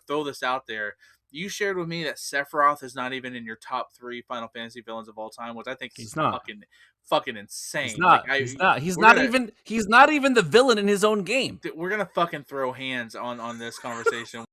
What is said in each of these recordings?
throw this out there. You shared with me that Sephiroth is not even in your top 3 Final Fantasy villains of all time, which I think is He's not. fucking He's insane. Like not. He's not. He's we're not gonna even. He's not even the villain in his own game. we're gonna fucking throw hands on this conversation.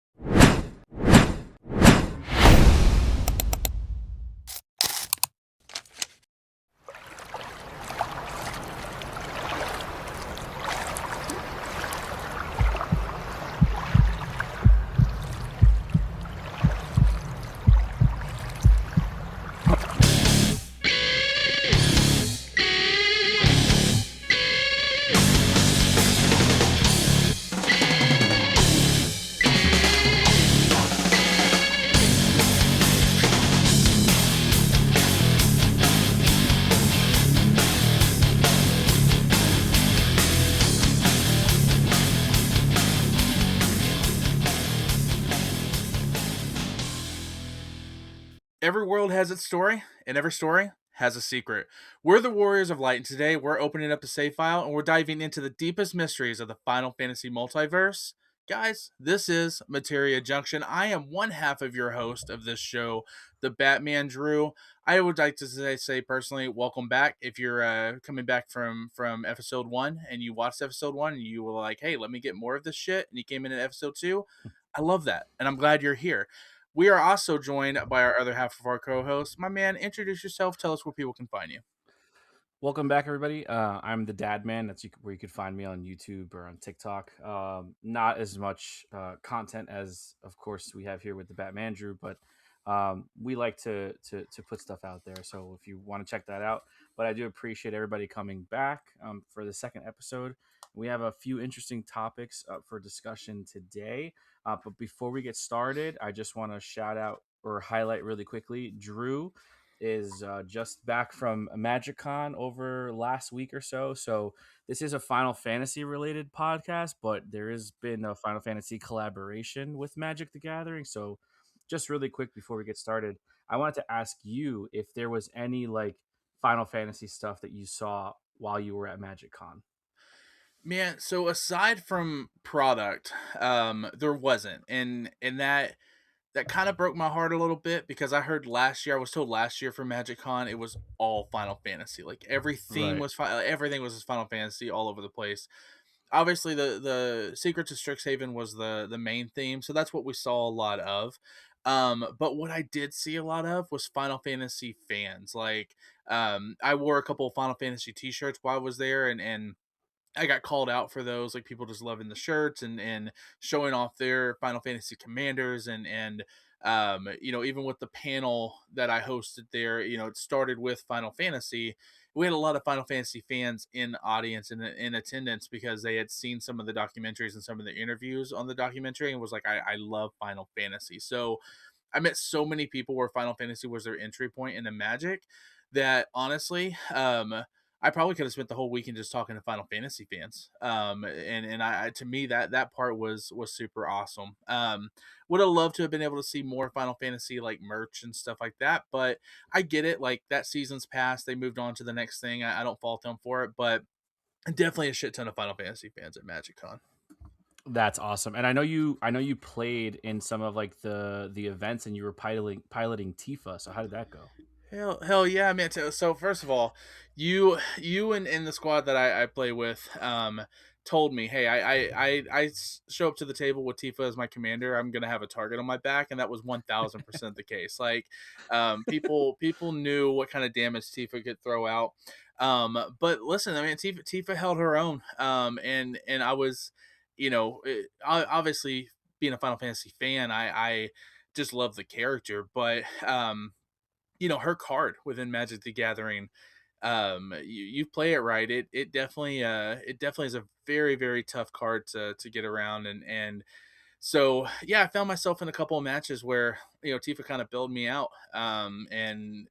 Every world has its story, and every story has a secret. We're the Warriors of Light, and today we're opening up the save file and we're diving into the deepest mysteries of the Final Fantasy multiverse. Guys, this is Materia Junction. I am one half of your host of this show, the Batmandrew. I would like to say personally, welcome back. If you're coming back from episode 1 and you watched episode 1 and you were like, hey, let me get more of this shit, and you came in at episode 2, I love that, and I'm glad you're here. We are also joined by our other half of our co-host. My man, introduce yourself. Tell us where people can find you. Welcome back, everybody. I'm the Dadman. That's where you could find me on YouTube or on TikTok. Not as much content as, of course, we have here with the Batmandrew, but we like to put stuff out there. So if you want to check that out, but I do appreciate everybody coming back for the second episode. We have a few interesting topics up for discussion today. But before we get started, I just want to shout out or highlight really quickly, Drew is just back from MagicCon over last week or so. So this is a Final Fantasy related podcast, but there has been a Final Fantasy collaboration with Magic the Gathering. So just really quick before we get started, I wanted to ask you if there was any like Final Fantasy stuff that you saw while you were at MagicCon. Man, so aside from product, there wasn't, and that kind of broke my heart a little bit because I was told last year for MagicCon it was all Final Fantasy. Like every theme Right. was everything was Final Fantasy all over the place. Obviously, the Secrets of Strixhaven was the main theme, so that's what we saw a lot of. But what I did see a lot of was Final Fantasy fans. Like, I wore a couple of Final Fantasy T-shirts while I was there, and I got called out for those, like people just loving the shirts and showing off their Final Fantasy commanders and even with the panel that I hosted there, it started with Final Fantasy. We had a lot of Final Fantasy fans in audience and in attendance because they had seen some of the documentaries and some of the interviews on the documentary and was like, I love Final Fantasy. So I met so many people where Final Fantasy was their entry point into Magic that honestly, I probably could have spent the whole weekend just talking to Final Fantasy fans. And I to me that part was super awesome. Would have loved to have been able to see more Final Fantasy like merch and stuff like that, but I get it. Like that season's passed, they moved on to the next thing. I don't fault them for it, but definitely a shit ton of Final Fantasy fans at MagicCon. That's awesome. And I know you played in some of like the events and you were piloting Tifa. So how did that go? Hell yeah, man. So first of all, you and the squad that I play with told me, hey, show up to the table with Tifa as my commander. I'm gonna have a target on my back, and that was 1000% the case. Like, people knew what kind of damage Tifa could throw out. But listen, I mean, Tifa held her own. And I was, obviously being a Final Fantasy fan, I just love the character, but her card within Magic the Gathering, you play it right, it definitely is a very very tough card to get around, and so yeah, I found myself in a couple of matches where Tifa kind of bailed me out, and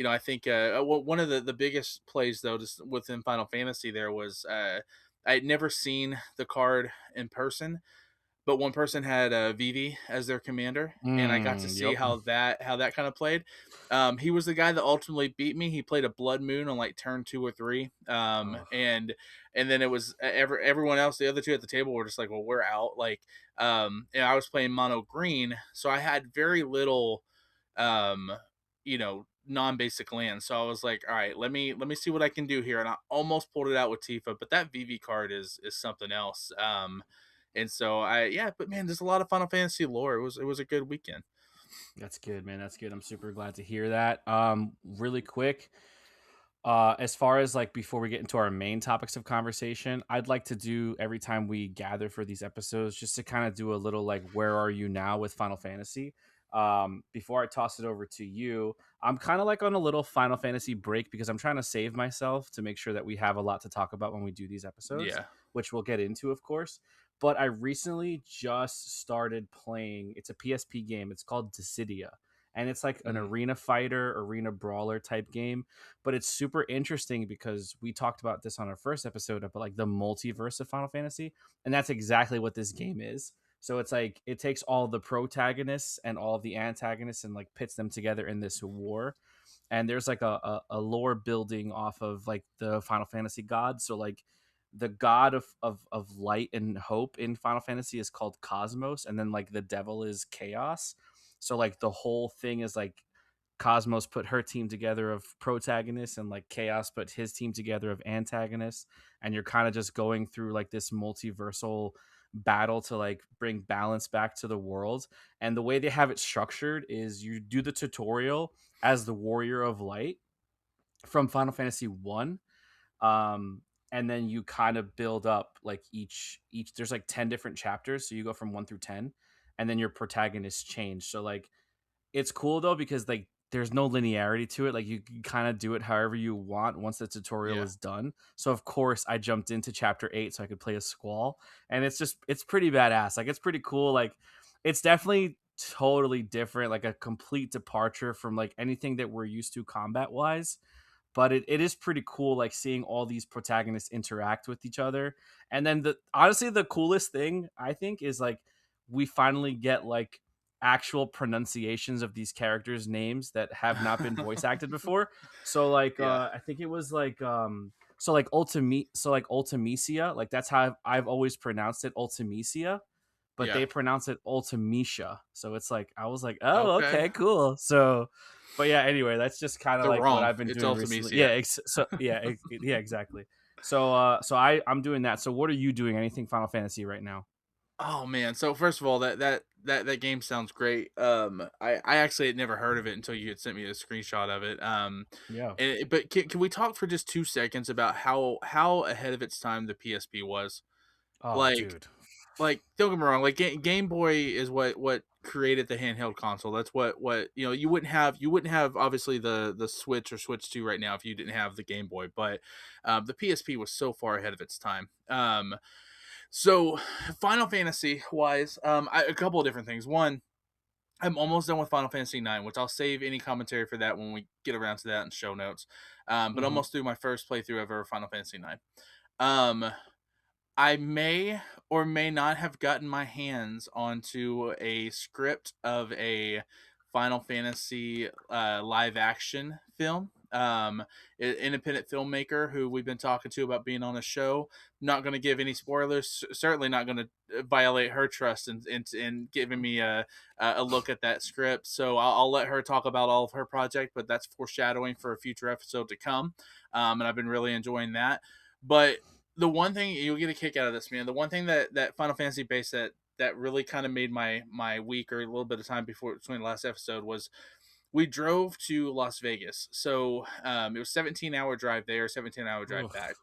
I think one of the biggest plays though just within Final Fantasy there was I had never seen the card in person, but one person had Vivi as their commander, and I got to see Yep. how that kind of played. He was the guy that ultimately beat me. He played a Blood Moon on like turn 2 or 3, Oh, and then it was everyone else. The other two at the table were just like, "Well, we're out." Like And I was playing mono green, so I had very little, um, non-basic land. So I was like, all right, let me see what I can do here, and I almost pulled it out with Tifa, but that VV card is something else. And so but man, there's a lot of Final Fantasy lore. It was a good weekend. That's good, man. That's good. I'm super glad to hear that. Really quick, as far as like before we get into our main topics of conversation, I'd like to do every time we gather for these episodes just to kind of do a little like where are you now with Final Fantasy. Before I toss it over to you, I'm kind of like on a little Final Fantasy break because I'm trying to save myself to make sure that we have a lot to talk about when we do these episodes, Yeah. which we'll get into, of course. But I recently just started playing. It's a PSP game. It's called Dissidia, and it's like an Mhm. arena fighter, arena brawler type game, but it's super interesting because we talked about this on our first episode about like the multiverse of Final Fantasy, and that's exactly what this game is. So it's like it takes all the protagonists and all of the antagonists and like pits them together in this war. And there's like a lore building off of like the Final Fantasy gods. So like the god of light and hope in Final Fantasy is called Cosmos, and then like the devil is Chaos. So like the whole thing is like Cosmos put her team together of protagonists and like Chaos put his team together of antagonists, and you're kind of just going through like this multiversal battle to like bring balance back to the world. And the way they have it structured is you do the tutorial as the warrior of light from Final Fantasy 1, um and then you kind of build up like each there's like 10 different chapters, so you go from 1 through 10, and then your protagonists change. So like it's cool though because like there's no linearity to it. Like you can kind of do it however you want once the tutorial Yeah. is done. So of course I jumped into chapter 8 so I could play a Squall, and it's pretty badass. Like it's pretty cool. Like it's definitely totally different, like a complete departure from like anything that we're used to combat wise, but it is pretty cool like seeing all these protagonists interact with each other. And then the honestly the coolest thing I think is like we finally get like actual pronunciations of these characters names that have not been voice acted before. So like Yeah. I think it was like Ultimecia, like that's how I've always pronounced it, Ultimecia, but Yeah. they pronounce it Ultimecia. So it's like I was like, "Oh, Okay. okay, cool." So but yeah, anyway, that's just kind of They're like what wrong. I've been It's doing recently. Yeah, Ultimecia. yeah, exactly. So I'm doing that. So what are you doing? Anything Final Fantasy right now? Oh man. So first of all, that game sounds great. I actually had never heard of it until you had sent me a screenshot of it. Yeah. But can we talk for just 2 seconds about how ahead of its time the PSP was? Oh, Like dude. don't get me wrong, like Game Boy is what created the handheld console. That's what you wouldn't have obviously the Switch or Switch 2 right now if you didn't have the Game Boy, but the PSP was so far ahead of its time. So Final Fantasy wise, a couple of different things. One, I'm almost done with Final Fantasy 9, which I'll save any commentary for that when we get around to that in show notes. But Hmm. almost through my first playthrough ever of Final Fantasy 9. Um, I may or may not have gotten my hands onto a script of a Final Fantasy live action film. Independent filmmaker who we've been talking to about being on a show. Not going to give any spoilers. Certainly not going to violate her trust in giving me a look at that script. So I'll let her talk about all of her project, but that's foreshadowing for a future episode to come. And I've been really enjoying that. But the one thing you'll get a kick out of this, man. The one thing that Final Fantasy base that really kind of made my week or a little bit of time before between the last episode was we drove to Las Vegas. So it was 17-hour drive there, 17-hour drive Ugh. back.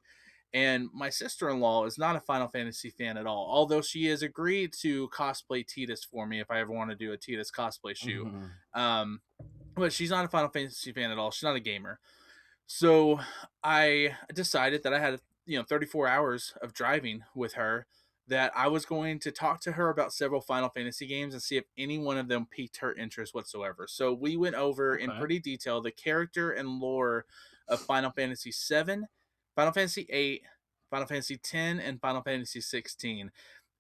And my sister-in-law is not a Final Fantasy fan at all, although she has agreed to cosplay Tidus for me if I ever want to do a Tidus cosplay shoot. Mhm. Um, but she's not a Final Fantasy fan at all. She's not a gamer. So I decided that I had 34 hours of driving with her, that I was going to talk to her about several Final Fantasy games and see if any one of them piqued her interest whatsoever. So we went over in Okay. pretty detail the character and lore of Final Fantasy 7, Final Fantasy 8, Final Fantasy 10, and Final Fantasy 16.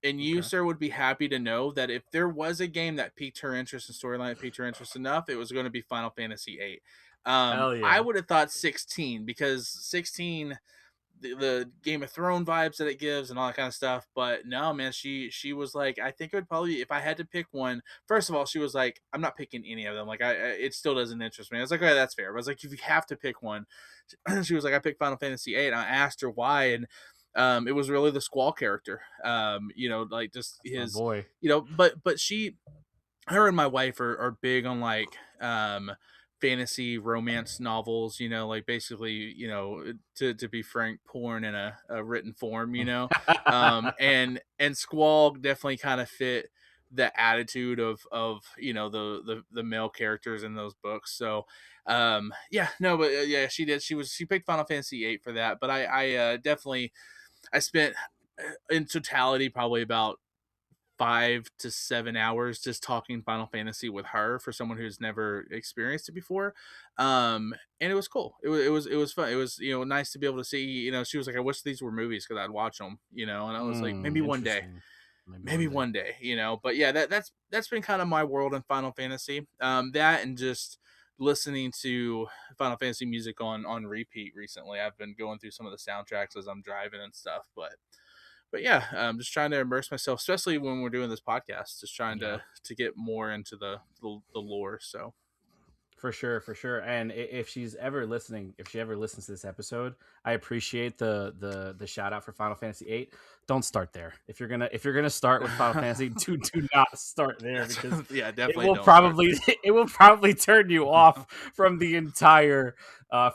And you, Okay. sir, would be happy to know that if there was a game that piqued her interest in storyline, that piqued her interest enough, it was going to be Final Fantasy 8. Hell I yeah. would have thought 16 because 16 the Game of Thrones vibes that it gives and all that kind of stuff. But no, man, she was like, I think it would probably, if I had to pick one. First of all, she was like, I'm not picking any of them. Like it still doesn't interest me. I was like, okay, that's fair. But I was like, if you have to pick one, she was like, I picked Final Fantasy VIII. And I asked her why, and it was really the Squall character. Like just That's my his, boy. but she, her and my wife are big on like fantasy romance novels, like basically, to be frank, porn in a written form, and Squall definitely kind of fit the attitude of the male characters in those books. So yeah, no, but yeah, she picked Final Fantasy VIII for that. But I definitely, I spent in totality probably about 5 to 7 hours just talking Final Fantasy with her, for someone who's never experienced it before. And it was cool. It was fun. It was, nice to be able to see. She was like, I wish these were movies because I'd watch them. And I was like, maybe one day, Interesting. Maybe maybe one day. one day. But yeah, that's been kind of my world in Final Fantasy. That and just listening to Final Fantasy music on repeat recently. I've been going through some of the soundtracks as I'm driving and stuff, but yeah, just trying to immerse myself, especially when we're doing this podcast, just trying Yeah. to get more into the lore. So For sure, for sure. And if she's ever listening, if she ever listens to this episode, I appreciate the shout out for Final Fantasy VIII. Don't start there. If you're gonna start with Final Fantasy, do not start there that's, because yeah, it definitely will don't start probably there. it will probably turn you off from the entire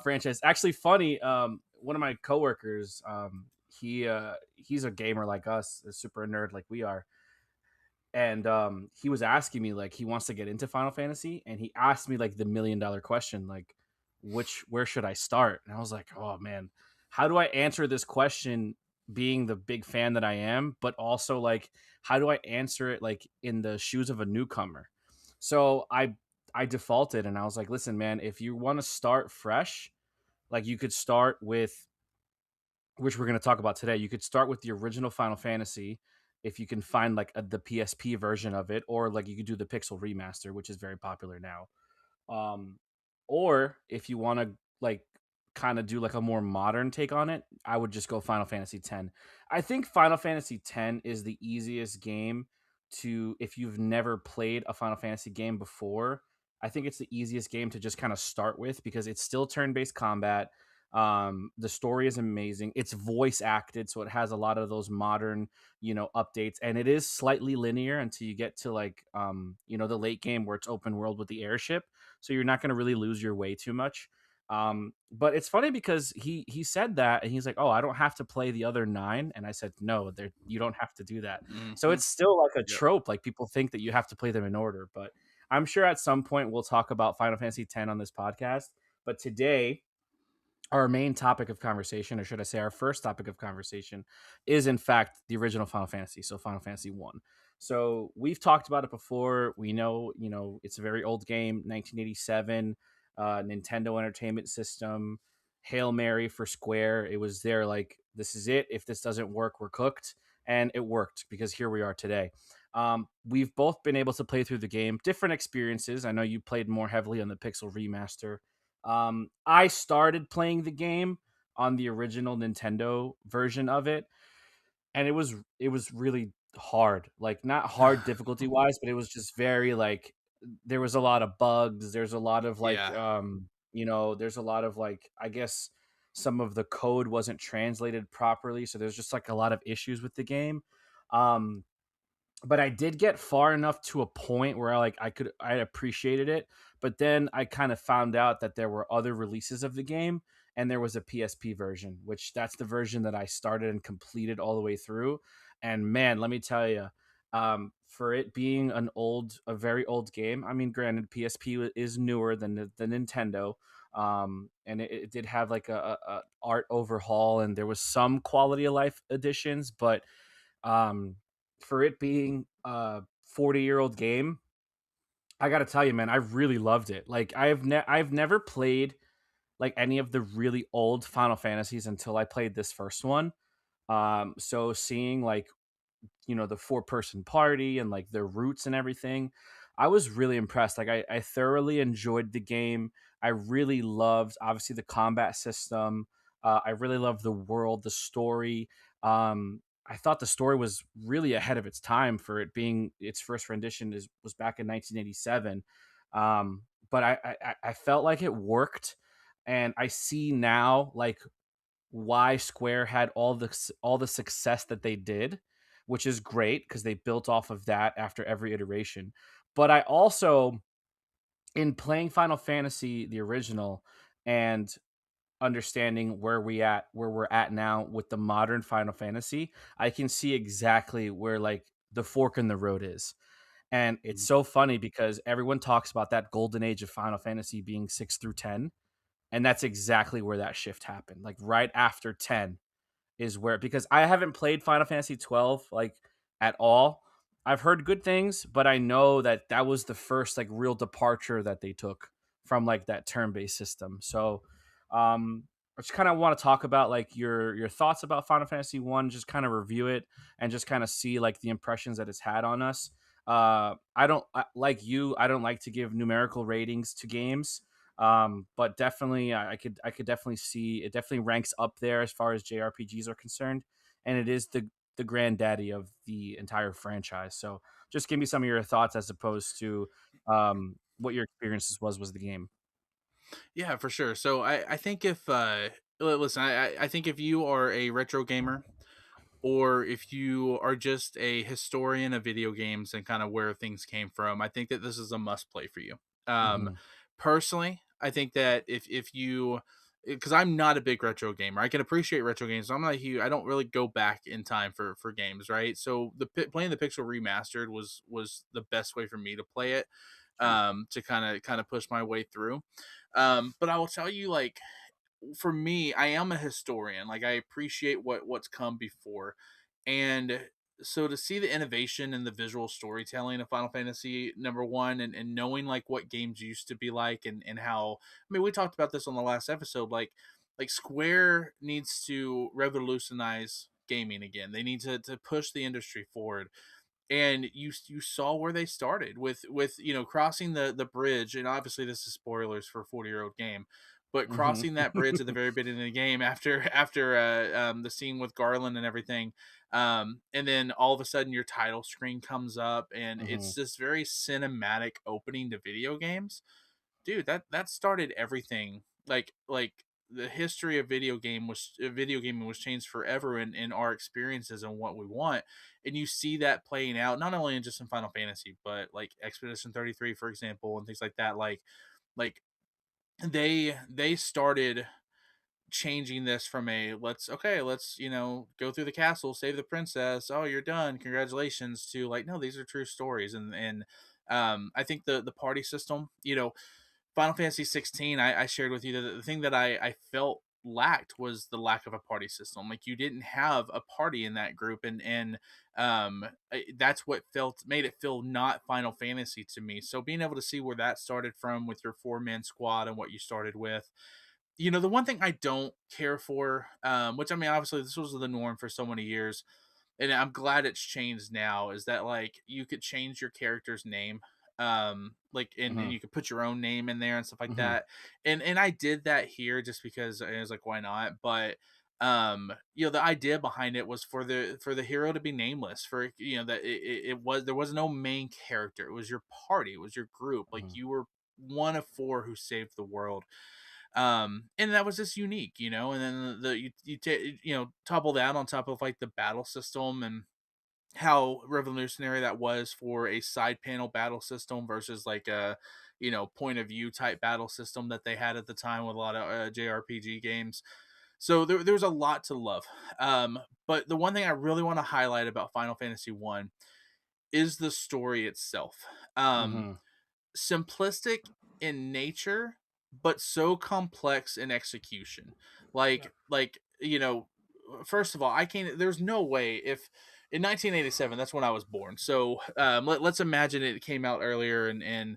franchise. Actually, funny. One of my coworkers, he's a gamer like us, a super nerd like we are, and he was asking me like he wants to get into Final Fantasy, and he asked me like the $1 million question, like where should I start? And I was like, oh man, how do I answer this question being the big fan that I am, but also like how do I answer it like in the shoes of a newcomer? So I defaulted and I was like, listen man, if you want to start fresh, like you could start with, which we're going to talk about today. You could start with the original Final Fantasy if you can find like the PSP version of it, or like you could do the Pixel remaster, which is very popular now. Um, or if you want to like kind of do like a more modern take on it, I would just go Final Fantasy X. I think Final Fantasy X is the easiest game to, if you've never played a Final Fantasy game before. I think it's the easiest game to just kind of start with because it's still turn-based combat. The story is amazing. It's voice acted, so it has a lot of those modern, updates, and it is slightly linear until you get to like, the late game where it's open world with the airship, so you're not going to really lose your way too much. But it's funny because he said that and he's like, oh, I don't have to play the other nine, and I said no, you don't have to do that. So Hmm. it's still like a Yep. trope, like people think that you have to play them in order, but I'm sure at some point we'll talk about Final Fantasy X on this podcast. But today our main topic of conversation, or should I say our first topic of conversation, is in fact the original Final Fantasy, so Final Fantasy 1. So we've talked about it before. We know, it's a very old game, 1987, Nintendo Entertainment System, Hail Mary for Square. It was there like, this is it. If this doesn't work, we're cooked. And it worked because here we are today. We've both been able to play through the game, different experiences. I know you played more heavily on the Pixel remaster. I started playing the game on the original Nintendo version of it, and it was really hard. Like not hard difficulty wise, but it was just very like there was a lot of bugs. There's a lot of like Yeah. there's a lot of like I guess some of the code wasn't translated properly, so there's just like a lot of issues with the game. Um but I did get far enough to a point where I appreciated it, but then I kind of found out that there were other releases of the game and there was a PSP version, which that's the version that I started and completed all the way through. And man, let me tell you, for it being a very old game, I mean, granted, PSP is newer than the Nintendo, and it did have like a art overhaul, and there was some quality of life additions, but um, for it being a 40-year-old game, I got to tell you, man, I really loved it. Like I've never played like any of the really old Final Fantasies until I played this first one. So seeing like the four-person party and like their roots and everything, I was really impressed. Like I thoroughly enjoyed the game. I really loved obviously the combat system. I really loved the world, the story. I thought the story was really ahead of its time for it being its first rendition was back in 1987. But I felt like it worked, and I see now like why Square had all the success that they did, which is great because they built off of that after every iteration. But I also, in playing Final Fantasy the original and understanding where we're at now with the modern Final Fantasy, I can see exactly where like the fork in the road is. And it's Mhm. so funny because everyone talks about that golden age of Final Fantasy being 6 through 10, and that's exactly where that shift happened. Like right after 10 is where, because I haven't played Final Fantasy 12 like at all. I've heard good things, but I know that that was the first like real departure that they took from like that turn-based system. So I just kind of want to talk about like your thoughts about Final Fantasy 1, just kind of review it and just kind of see like the impressions that it's had on us. Like you, I don't like to give numerical ratings to games, but definitely I could definitely see it definitely ranks up there as far as JRPGs are concerned, and it is the granddaddy of the entire franchise. So just give me some of your thoughts as opposed to what your experiences was the game. Yeah, for sure. So I think if listen, I think if you are a retro gamer, or if you are just a historian of video games and kind of where things came from, I think that this is a must play for you. Um, Hmm. Personally, I think that if you, because I'm not a big retro gamer, I can appreciate retro games. I'm not a huge. I don't really go back in time for games, right? So playing the Pixel remastered was the best way for me to play it, to kind of push my way through. But I will tell you, like, for me, I am a historian. Like, I appreciate what's come before, and so to see the innovation in the visual storytelling of Final Fantasy number one, and knowing like what games used to be like, and how, I mean, we talked about this on the last episode. Like Square needs to revolutionize gaming again. They need to push the industry forward, and you saw where they started with crossing the bridge. And obviously this is spoilers for a 40-year-old game, but Hmm. crossing that bridge at the very beginning of the game, after the scene with Garland and everything, and then all of a sudden your title screen comes up, and Hmm. it's this very cinematic opening to video games. Dude, that started everything. Like the history of video gaming was changed forever in our experiences and what we want. And you see that playing out not only in just in Final Fantasy, but like Expedition 33, for example, and things like that. Like they started changing this from a let's go through the castle, save the princess, oh you're done, congratulations, to like, no, these are true stories. And I think the party system, Final Fantasy 16, I shared with you that the thing that I felt lacked was the lack of a party system. Like, you didn't have a party in that group, that's what felt made it feel not Final Fantasy to me. So being able to see where that started from with your 4-man squad and what you started with, the one thing I don't care for, which, I mean, obviously this was the norm for so many years, and I'm glad it's changed now, is that like you could change your character's name. Like, and Hmm. you could put your own name in there and stuff like Hmm. that. And I did that here just because I was like, why not? But the idea behind it was for the hero to be nameless, for that it was, there was no main character. It was your party, it was your group. Like, Hmm. you were one of four who saved the world. And that was just unique, and then topple that on top of like the battle system, and how revolutionary that was for a side panel battle system versus like a point of view type battle system that they had at the time with a lot of JRPG games. So there's a lot to love. But the one thing I really want to highlight about Final Fantasy 1 is the story itself. um Hmm. Simplistic in nature, but so complex in execution. Yeah. First of all, I can't. There's no way, if in 1987, that's when I was born. So let's imagine it came out earlier, and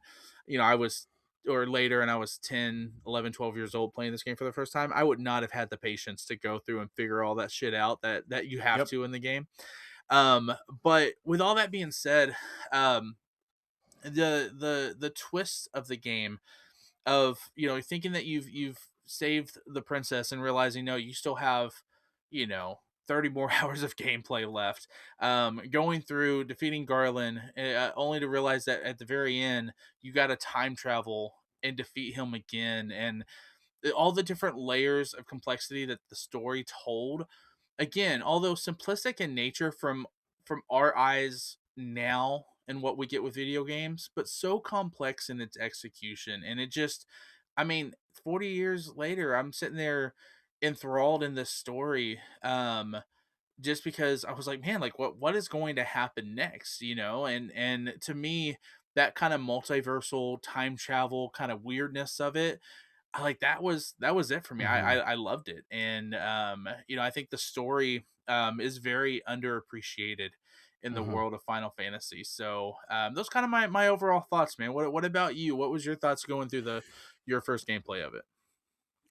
I was, or later, and I was 10, 11, 12 years old playing this game for the first time. I would not have had the patience to go through and figure all that shit out that you have Yep. to in the game. But with all that being said, the twist of the game, of thinking that you've saved the princess and realizing, no, you still have, you know, 30 more hours of gameplay left. Going through defeating Garland, only to realize that at the very end, you got to time travel and defeat him again. And all the different layers of complexity that the story told, again, although simplistic in nature from our eyes now and what we get with video games, but so complex in its execution. And it just, I mean, 40 years later, I'm sitting there enthralled in this story. Just because I was like, man, like what is going to happen next, you know? And to me, that kind of multiversal time travel kind of weirdness of it, I like that was it for me. Hmm. I loved it. And you know, I think the story is very underappreciated in the Hmm. world of Final Fantasy. So those kind of my overall thoughts, man. What about you? What was your thoughts going through the your first gameplay of it?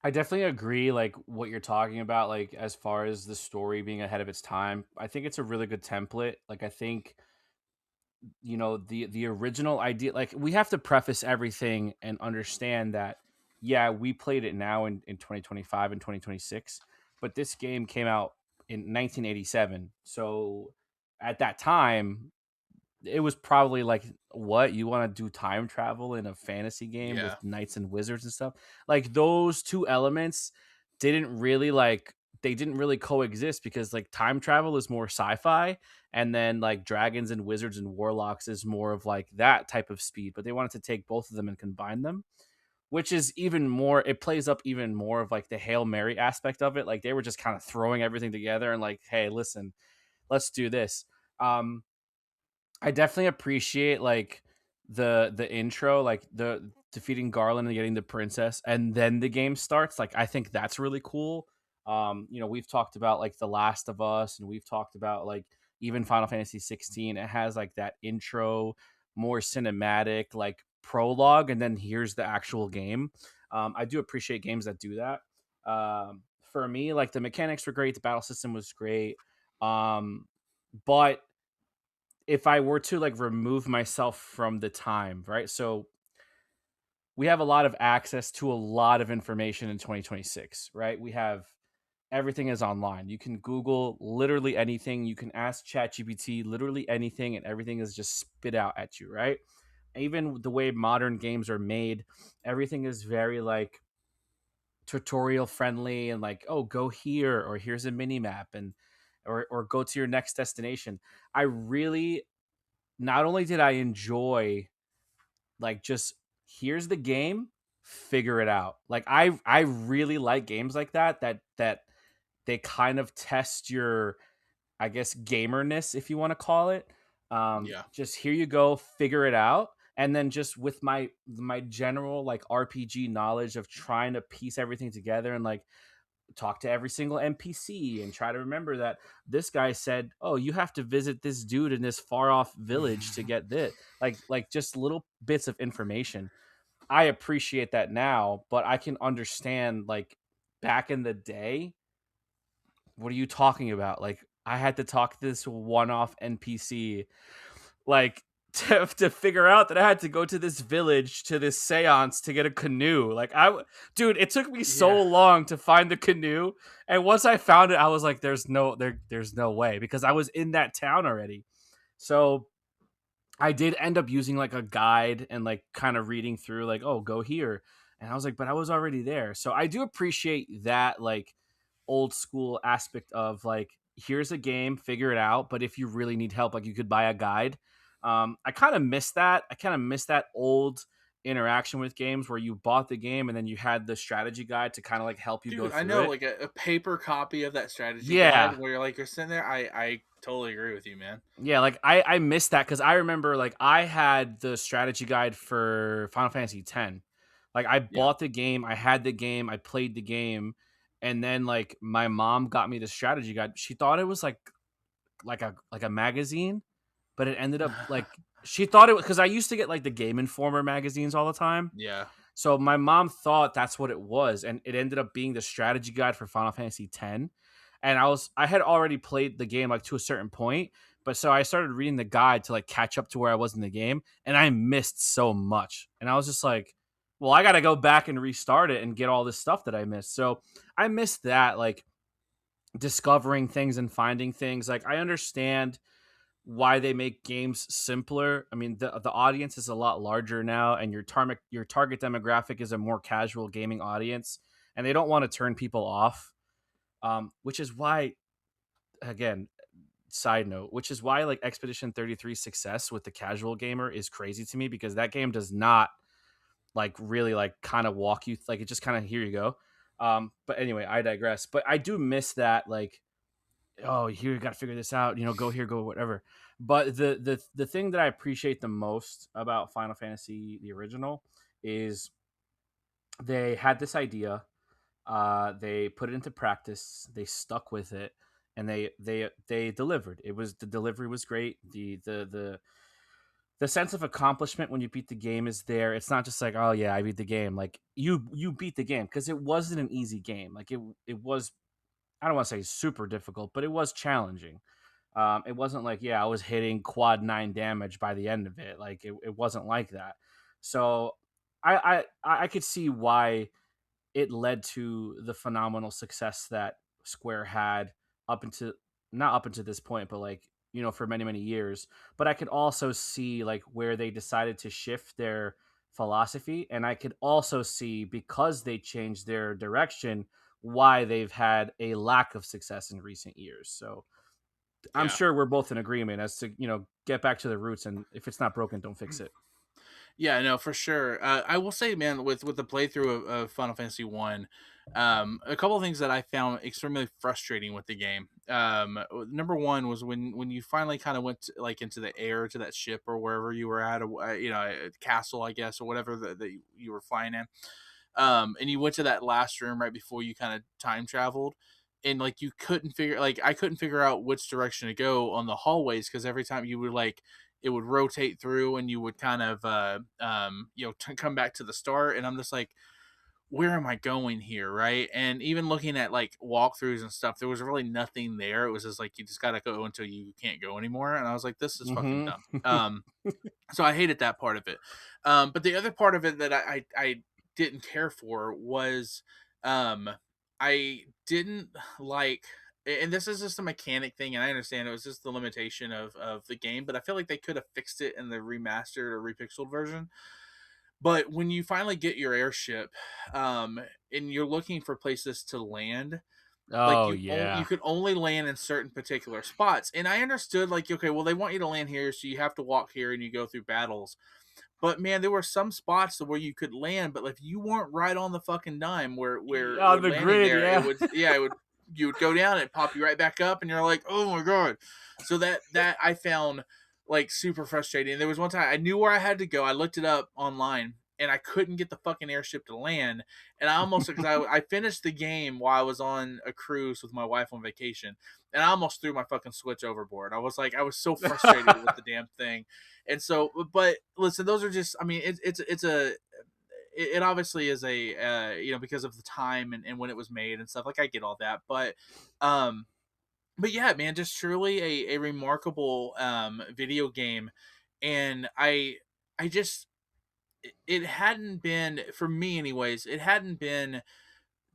I definitely agree, like what you're talking about, like as far as the story being ahead of its time. I think it's a really good template. Like I think the original idea, like we have to preface everything and understand that yeah, we played it now in 2025 and 2026, but this game came out in 1987. So at that time it was probably like, what, you want to do time travel in a fantasy game with Yeah. knights and wizards and stuff? Like those two elements didn't really like they didn't really coexist, because like time travel is more sci-fi, and then like dragons and wizards and warlocks is more of like that type of speed, but they wanted to take both of them and combine them, which is even more, it plays up even more of like the Hail Mary aspect of it. Like they were just kind of throwing everything together and like, hey, listen, let's do this. um I definitely appreciate like the intro, like the defeating Garland and getting the princess, and then the game starts. Like I think that's really cool. We've talked about like The Last of Us, and we've talked about like even Final Fantasy 16. It has like that intro, more cinematic, like prologue, and then here's the actual game. I do appreciate games that do that. For me, like the mechanics were great, the battle system was great. But if I were to like remove myself from the time, right? So we have a lot of access to a lot of information in 2026, right? We have everything is online. You can Google literally anything, you can ask ChatGPT literally anything, and everything is just spit out at you, right? Even the way modern games are made, everything is very like tutorial friendly and like, oh, go here, or here's a mini map, and or go to your next destination. I really, not only did I enjoy like just, here's the game, figure it out. Like I really like games like that they kind of test your, I guess, gamerness, if you want to call it. Yeah. Just here you go, figure it out. And then just with my general like RPG knowledge of trying to piece everything together and like talk to every single NPC and try to remember that this guy said, "Oh, you have to visit this dude in this far off village to get this." Like just little bits of information. I appreciate that now, but I can understand like back in the day, what are you talking about? Like I had to talk to this one-off NPC like to figure out that I had to go to this village to this seance to get a canoe. Like dude, it took me so Yeah. long to find the canoe, and once I found it, I was like, there's no way, because I was in that town already. So I did end up using like a guide and like kind of reading through like, oh, go here. And I was like, but I was already there. So I do appreciate that like old school aspect of like, here's a game, figure it out. But if you really need help, like you could buy a guide. I kind of miss that. I kind of miss that old interaction with games where you bought the game and then you had the strategy guide to kind of like help you go Dude, I through know, it. like a paper copy of that strategy guide Yeah. where you're like you're sitting there. I totally agree with you, man. Yeah, like I missed that because I remember like I had the strategy guide for Final Fantasy X. Like I Yeah. bought the game, I had the game, I played the game, and then like my mom got me the strategy guide. She thought it was like a magazine, but it ended up like, she thought it was, because I used to get like the Game Informer magazines all the time. Yeah. So my mom thought that's what it was, and it ended up being the strategy guide for Final Fantasy X. And I had already played the game like to a certain point, but so I started reading the guide to like catch up to where I was in the game, and I missed so much. And I was just like, well, I got to go back and restart it and get all this stuff that I missed. So I missed that, like discovering things and finding things. Like I understand why they make games simpler. I mean, the audience is a lot larger now, and your target demographic is a more casual gaming audience, and they don't want to turn people off. Which is why, again, side note, which is why like Expedition 33 success with the casual gamer is crazy to me, because that game does not like really like kind of walk you, like it just kind of, here you go. But anyway, I digress. But I do miss that, like, oh, here you got to figure this out, go here, go whatever. But the thing that I appreciate the most about Final Fantasy the original is they had this idea, they put it into practice, they stuck with it, and they delivered. The delivery was great. The sense of accomplishment when you beat the game is there. It's not just like, oh yeah, I beat the game. Like you beat the game, because it wasn't an easy game. Like it was, I don't want to say super difficult, but it was challenging. It wasn't like, yeah, I was hitting quad 9 damage by the end of it. Like it wasn't like that. So I could see why it led to the phenomenal success that Square had up into, not up into this point, but like, for many, many years. But I could also see like where they decided to shift their philosophy. And I could also see, because they changed their direction, why they've had a lack of success in recent years. So I'm Yeah. sure we're both in agreement as to, get back to the roots. And if it's not broken, don't fix it. Yeah, no, for sure. I will say, man, with the playthrough of Final Fantasy One, a couple of things that I found extremely frustrating with the game. Number one was when you finally kind of went to, like into the air to that ship or wherever you were at, a castle, I guess, or whatever that you were flying in. And you went to that last room right before you kind of time traveled. And like you couldn't figure, like I couldn't figure out which direction to go on the hallways, because every time you would like it would rotate through and you would kind of come back to the start, and I'm just like, where am I going here, right? And even looking at like walkthroughs and stuff, there was really nothing there. It was just like you just gotta go until you can't go anymore, and I was like, this is fucking Hmm. dumb. So I hated that part of it. But the other part of it that I didn't care for was um, I didn't like, and this is just a mechanic thing, and I understand it was just the limitation of the game, but I feel like they could have fixed it in the remastered or repixeled version. But when you finally get your airship, and you're looking for places to land, like Oh you yeah. could only land in certain particular spots, and I understood like, okay, well, they want you to land here, so you have to walk here and you go through battles. But man, there were some spots where you could land, but if you weren't right on the fucking dime where On the landing grid, there, it yeah. would, yeah, it would, you would go down and pop you right back up, and you're like, oh my god. So that I found like super frustrating. There was one time I knew where I had to go. I looked it up online and I couldn't get the fucking airship to land. And I almost, because I finished the game while I was on a cruise with my wife on vacation, and I almost threw my fucking Switch overboard. I was like, I was so frustrated with the damn thing. And so, but listen, those are just, I mean, it obviously is a, because of the time and when it was made and stuff, like I get all that, um, but yeah, man, just truly a remarkable, video game. And I just, it hadn't been, for me anyways, it hadn't been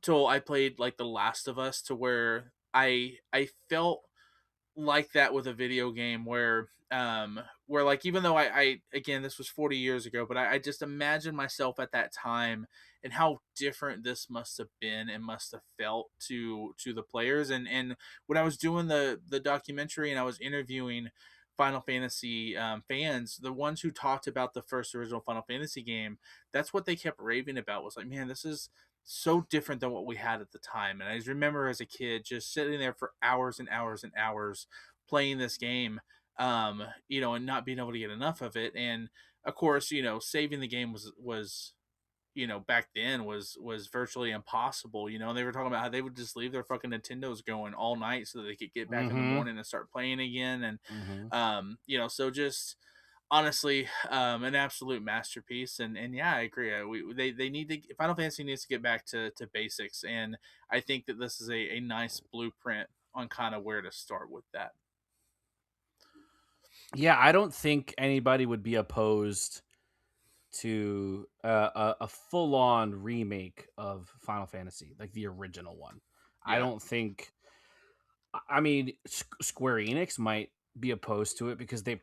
till I played like The Last of Us to where I felt like that with a video game where like, even though I again, this was 40 years ago, but I just imagine myself at that time and how different this must have been and must have felt to the players. And when I was doing the documentary and I was interviewing Final Fantasy, fans, the ones who talked about the first original Final Fantasy game, that's what they kept raving about, was like, man, this is so different than what we had at the time. And I just remember as a kid just sitting there for hours and hours and hours playing this game, and not being able to get enough of it. And of course, saving the game was back then was virtually impossible. And they were talking about how they would just leave their fucking Nintendos going all night so that they could get back in the Hmm. morning and start playing again. And Hmm. so just honestly, an absolute masterpiece. And yeah, I agree. They need to, Final Fantasy needs to get back to basics, and I think that this is a nice blueprint on kind of where to start with that. Yeah, I don't think anybody would be opposed to a full on remake of Final Fantasy, like the original one. I Yeah. don't think. I mean, Square Enix might be opposed to it because they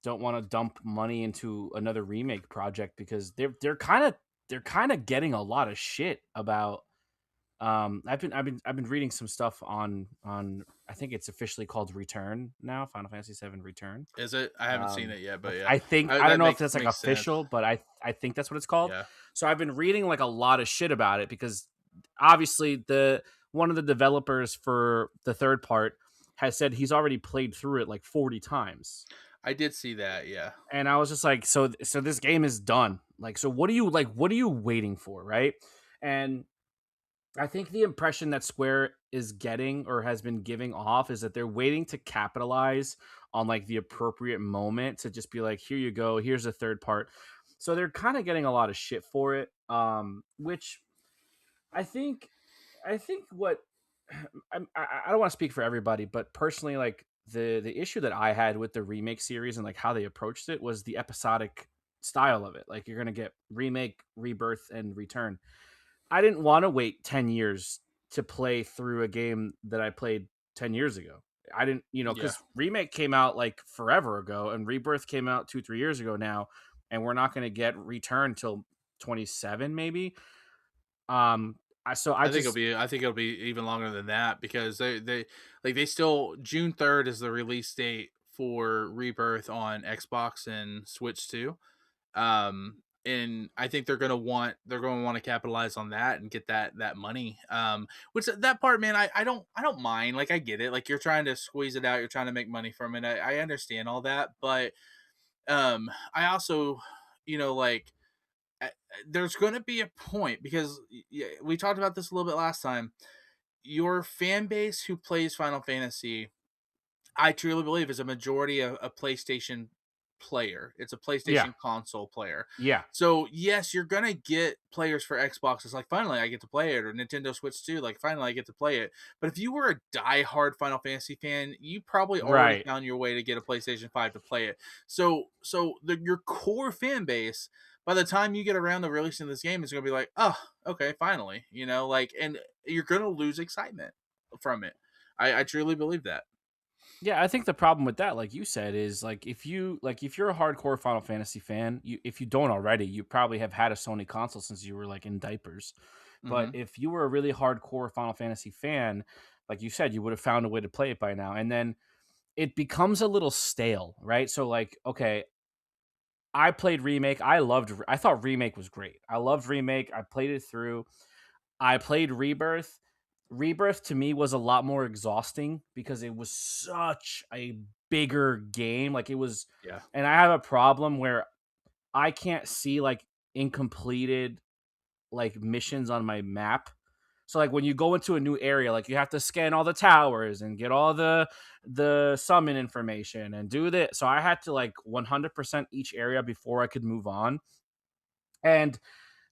don't want to dump money into another remake project because they're kind of getting a lot of shit about. I've been reading some stuff on I think it's officially called Return now, Final Fantasy VII Return. Is it? I haven't seen it yet, but yeah, I think I don't that know if makes that's like makes sense. official, but I think that's what it's called. Yeah. So I've been reading like a lot of shit about it because obviously the one of the developers for the third part has said he's already played through it like 40 times. I did see that. Yeah. And I was just like, so this game is done. Like, so what are you waiting for, right? And I think the impression that Square is getting or has been giving off is that they're waiting to capitalize on like the appropriate moment to just be like, here you go, here's a third part. So they're kind of getting a lot of shit for it, which I think, I think what I don't want to speak for everybody, but personally, like the issue that I had with the remake series and like how they approached it was the episodic style of it. Like you're gonna get remake, rebirth, and return. I didn't want to wait 10 years to play through a game that I played 10 years ago. I didn't, Yeah. because Remake came out like forever ago and Rebirth came out 2, 3 years ago now. And we're not going to get Return till 27, maybe. Um, so I just, I think it'll be even longer than that because they still June 3rd is the release date for Rebirth on Xbox and Switch too. And I think they're gonna want to capitalize on that and get that money. Which that part, man, I don't mind. Like I get it. Like you're trying to squeeze it out, you're trying to make money from it. I understand all that, but I also, like there's going to be a point because we talked about this a little bit last time. Your fan base who plays Final Fantasy, I truly believe, is a majority of a PlayStation player. It's a yeah, PlayStation console player. yeah, So yes, you're gonna get players for Xbox. It's like finally I get to play it, or Nintendo Switch too. Like finally I get to play it. But if you were a diehard Final Fantasy fan, you probably already right. found your way to get a PlayStation 5 to play it. Your core fan base, by the time you get around to releasing this game, is gonna be like, oh, okay, finally, like, and you're gonna lose excitement from it. I truly believe that. Yeah, I think the problem with that, like you said, is if you're a hardcore Final Fantasy fan, if you don't already, you probably have had a Sony console since you were like in diapers. But Hmm. if you were a really hardcore Final Fantasy fan, like you said, you would have found a way to play it by now. And then it becomes a little stale, right? So like, okay, I played Remake. I thought Remake was great. I loved Remake. I played it through. I played Rebirth. Rebirth to me was a lot more exhausting because it was such a bigger game. Like it was, Yeah. and I have a problem where I can't see like incompleted like missions on my map. So like when you go into a new area, like you have to scan all the towers and get all the summon information and do that. So I had to like 100% each area before I could move on. And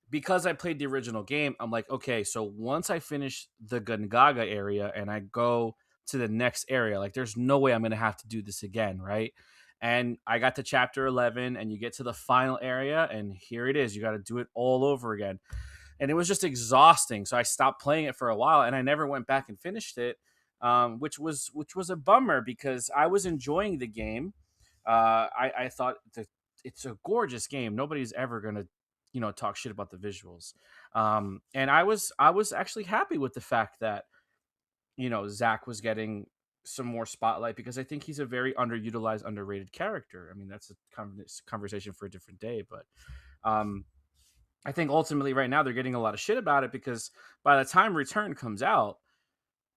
because I played the original game, I'm like, okay, so once I finish the Gungaga area and I go to the next area, like there's no way I'm gonna have to do this again, right? And I got to chapter 11 and you get to the final area and here it is. You got to do it all over again. And it was just exhausting. So I stopped playing it for a while and I never went back and finished it, which was a bummer because I was enjoying the game. I thought that it's a gorgeous game. Nobody's ever gonna talk shit about the visuals. And I was actually happy with the fact that Zach was getting some more spotlight because I think he's a very underutilized, underrated character. I mean, that's a conversation for a different day, but um, I think ultimately right now they're getting a lot of shit about it because by the time Return comes out,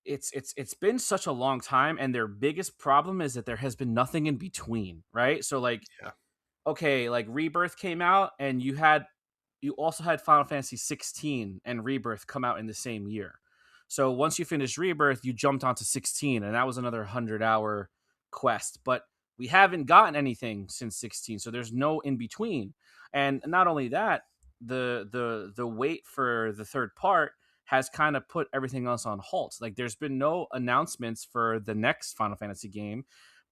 it's been such a long time, and their biggest problem is that there has been nothing in between, right? So like, Yeah. okay, like Rebirth came out, and you also had Final Fantasy 16 and Rebirth come out in the same year. So once you finished Rebirth, you jumped onto 16, and that was another 100-hour quest. But we haven't gotten anything since 16, so there's no in between. And not only that, the wait for the third part has kind of put everything else on halt. Like there's been no announcements for the next Final Fantasy game,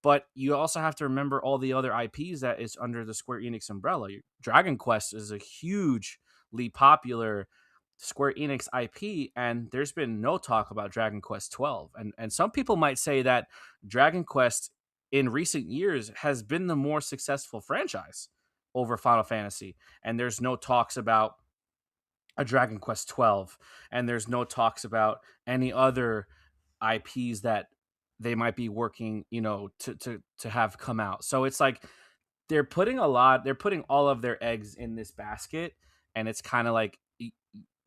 But you also have to remember all the other IPs that is under the Square Enix umbrella. Dragon Quest is a hugely popular Square Enix IP, and there's been no talk about Dragon Quest 12. And some people might say that Dragon Quest in recent years has been the more successful franchise over Final Fantasy, and there's no talks about a Dragon Quest 12, and there's no talks about any other IPs that they might be working, to have come out. So it's like they're putting all of their eggs in this basket, and it's kind of like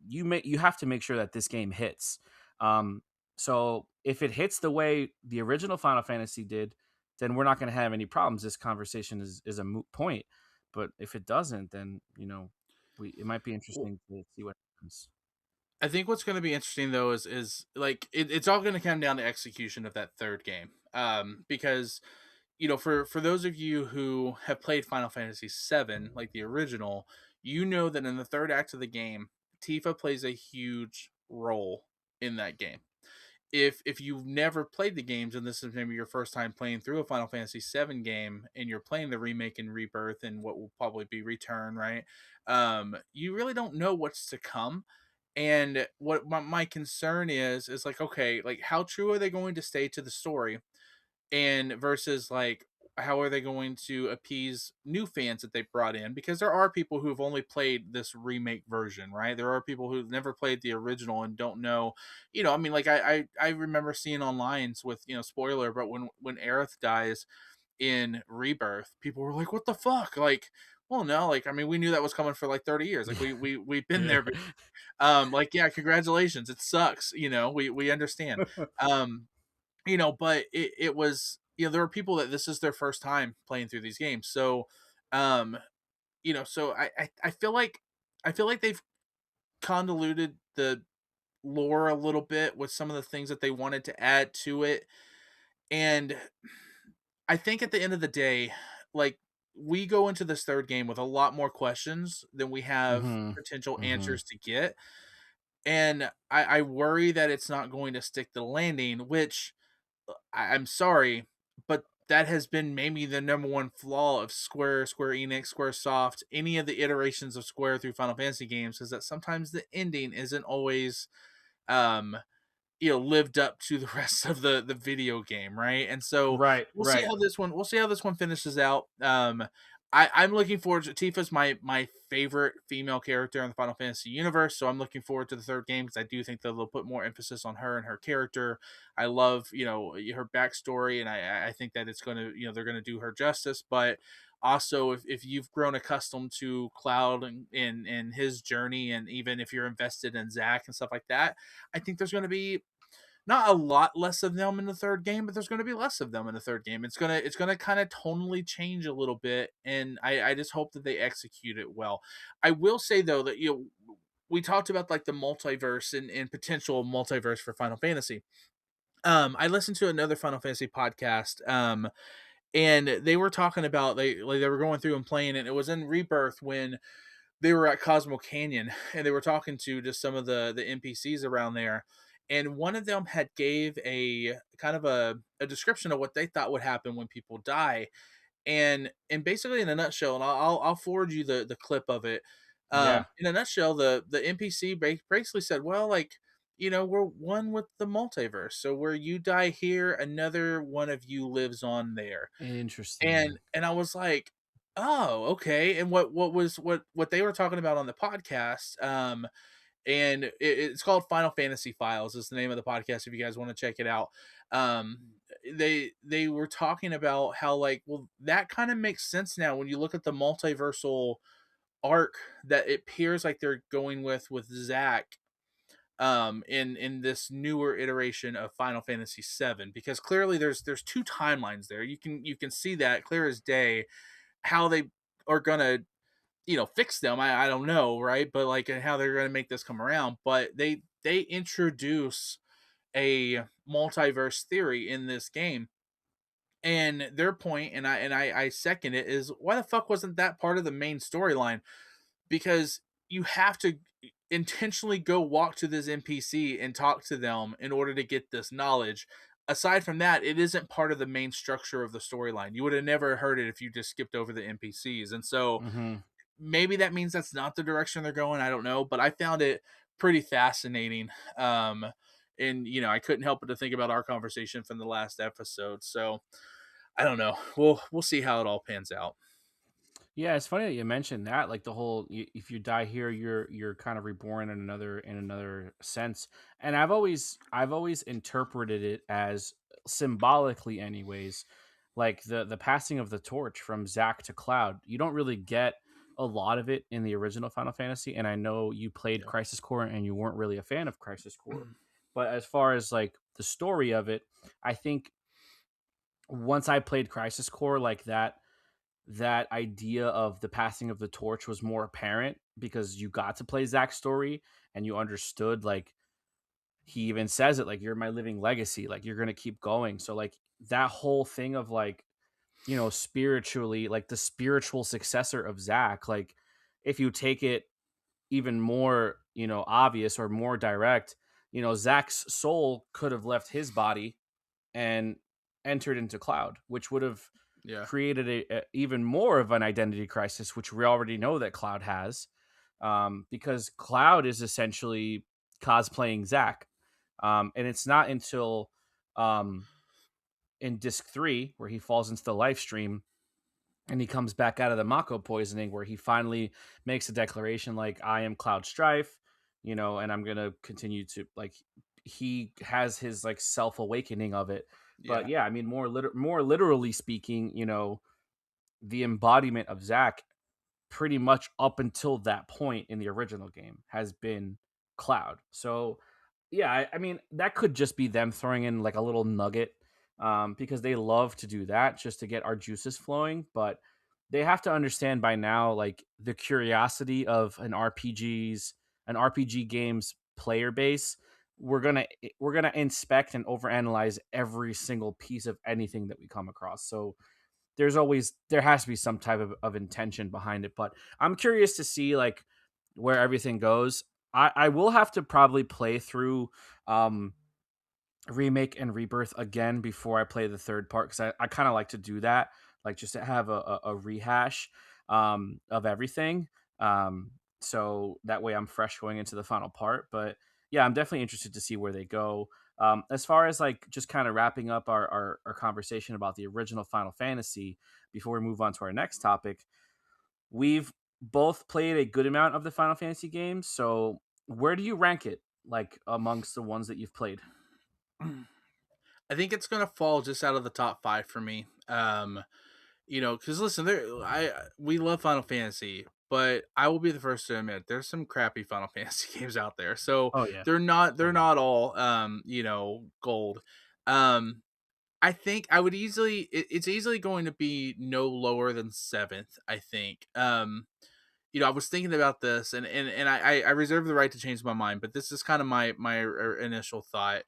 you have to make sure that this game hits. Um, so if it hits the way the original Final Fantasy did, then we're not going to have any problems. This conversation is a moot point. But if it doesn't, then we it might be Well, interesting to see what happens. I think what's going to be interesting though is like it's all going to come down to execution of that third game. Because for those of you who have played Final Fantasy VII, like the original, you know that in the third act of the game, Tifa plays a huge role in that game. If you've never played the games and this is maybe your first time playing through a Final Fantasy VII game and you're playing the remake and rebirth and what will probably be return, right? You really don't know what's to come. And what my concern is like, okay, like how true are they going to stay to the story? And versus like how are they going to appease new fans that they brought in, because there are people who've only played this remake version, right? There are people who've never played the original and don't know, I mean, like I remember seeing online with, spoiler, but when Aerith dies in rebirth, people were like, what the fuck, like, well, no, like, I mean, we knew that was coming for like 30 years, like we've been Yeah. there, but like, yeah, congratulations, it sucks, we understand. um but it was, there were people that this is their first time playing through these games. So, um, so I feel like they've convoluted the lore a little bit with some of the things that they wanted to add to it. And I think at the end of the day, like, we go into this third game with a lot more questions than we have Hmm. potential Hmm. answers to get. And I worry that it's not going to stick the landing, which I'm sorry, but that has been maybe the number one flaw of Square Enix, SquareSoft, any of the iterations of Square through Final Fantasy games, is that sometimes the ending isn't always um lived up to the rest of the video game, right? And so Right, right. we'll see how this one finishes out. I'm looking forward to Tifa's my favorite female character in the Final Fantasy universe, so I'm looking forward to the third game because I do think that they'll put more emphasis on her and her character. I love, her backstory, and I think that it's gonna, they're gonna do her justice. But also, if you've grown accustomed to Cloud and his journey, and even if you're invested in Zack and stuff like that, I think there's going to be not a lot less of them in the third game, but there's going to be less of them in the third game. It's gonna kind of tonally change a little bit, and I just hope that they execute it well. I will say though that, we talked about like the multiverse and potential multiverse for Final Fantasy. I listened to another Final Fantasy podcast, and they were talking about, they were going through and playing, and it was in Rebirth when they were at Cosmo Canyon, and they were talking to just some of the NPCs around there, and one of them had gave a kind of a description of what they thought would happen when people die, and basically in a nutshell, and I'll forward you the clip of it. Yeah. In a nutshell, the NPC basically said, well, like, we're one with the multiverse, so where you die here, another one of you lives on there. Interesting. And I was like, "Oh, okay." And what they were talking about on the podcast, and it's called Final Fantasy Files is the name of the podcast if you guys want to check it out. They were talking about how, like, well, that kind of makes sense now when you look at the multiversal arc that it appears like they're going with Zack, in this newer iteration of Final Fantasy VII, because clearly there's two timelines there. You can see that clear as day. How they are gonna, fix them, I don't know, right? But like how they're gonna make this come around. But they introduce a multiverse theory in this game, and their point, and I second it, is why the fuck wasn't that part of the main storyline? Because you have to intentionally go walk to this NPC and talk to them in order to get this knowledge. aside from that, it isn't part of the main structure of the storyline. You would have never heard it if you just skipped over the NPCs. And so Mm-hmm. maybe that means that's not the direction they're going. I don't know, but I found it pretty fascinating. And I couldn't help but to think about our conversation from the last episode. So I don't know. We'll see how it all pans out. Yeah, it's funny that you mentioned that. Like the whole, if you die here, you're kind of reborn in another sense. And I've always interpreted it as symbolically, anyways. Like the passing of the torch from Zack to Cloud. You don't really get a lot of it in the original Final Fantasy. And I know you played Yeah. Crisis Core and you weren't really a fan of Crisis Core. But as far as like the story of it, I think once I played Crisis Core, like that idea of the passing of the torch was more apparent because you got to play Zack's story and you understood, like, he even says it, like, you're my living legacy, like you're gonna keep going. So like that whole thing of like, spiritually, like the spiritual successor of Zack, like if you take it even more, obvious or more direct, Zack's soul could have left his body and entered into Cloud, which would have Yeah. created even more of an identity crisis, which we already know that Cloud has, because Cloud is essentially cosplaying Zack. And it's not until um, in Disc 3, where he falls into the life stream and he comes back out of the Mako poisoning, where he finally makes a declaration like, I am Cloud Strife, and I'm going to continue to, like, he has his like self awakening of it. But Yeah. yeah, I mean, more literally speaking, the embodiment of Zack pretty much up until that point in the original game has been Cloud. So yeah, I mean that could just be them throwing in like a little nugget, because they love to do that just to get our juices flowing. But they have to understand by now, like, the curiosity of an RPG game's player base. We're gonna inspect and overanalyze every single piece of anything that we come across. So there has to be some type of intention behind it. But I'm curious to see, like, where everything goes. I will have to probably play through um remake and rebirth again before I play the third part, because I kind of like to do that, like just to have a rehash of everything, so that way I'm fresh going into the final part. But yeah, I'm definitely interested to see where they go. As far as like just kind of wrapping up our conversation about the original Final Fantasy before we move on to our next topic, we've both played a good amount of the Final Fantasy games. So where do you rank it, like, amongst the ones that you've played? I think it's gonna fall just out of the top five for me. Because listen, we love Final Fantasy, but I will be the first to admit there's some crappy Final Fantasy games out there. So Oh yeah. Oh they're yeah. not all gold. Um, I think I would it's easily going to be no lower than seventh. I think. I was thinking about this, and I reserve the right to change my mind, but this is kind of my initial thought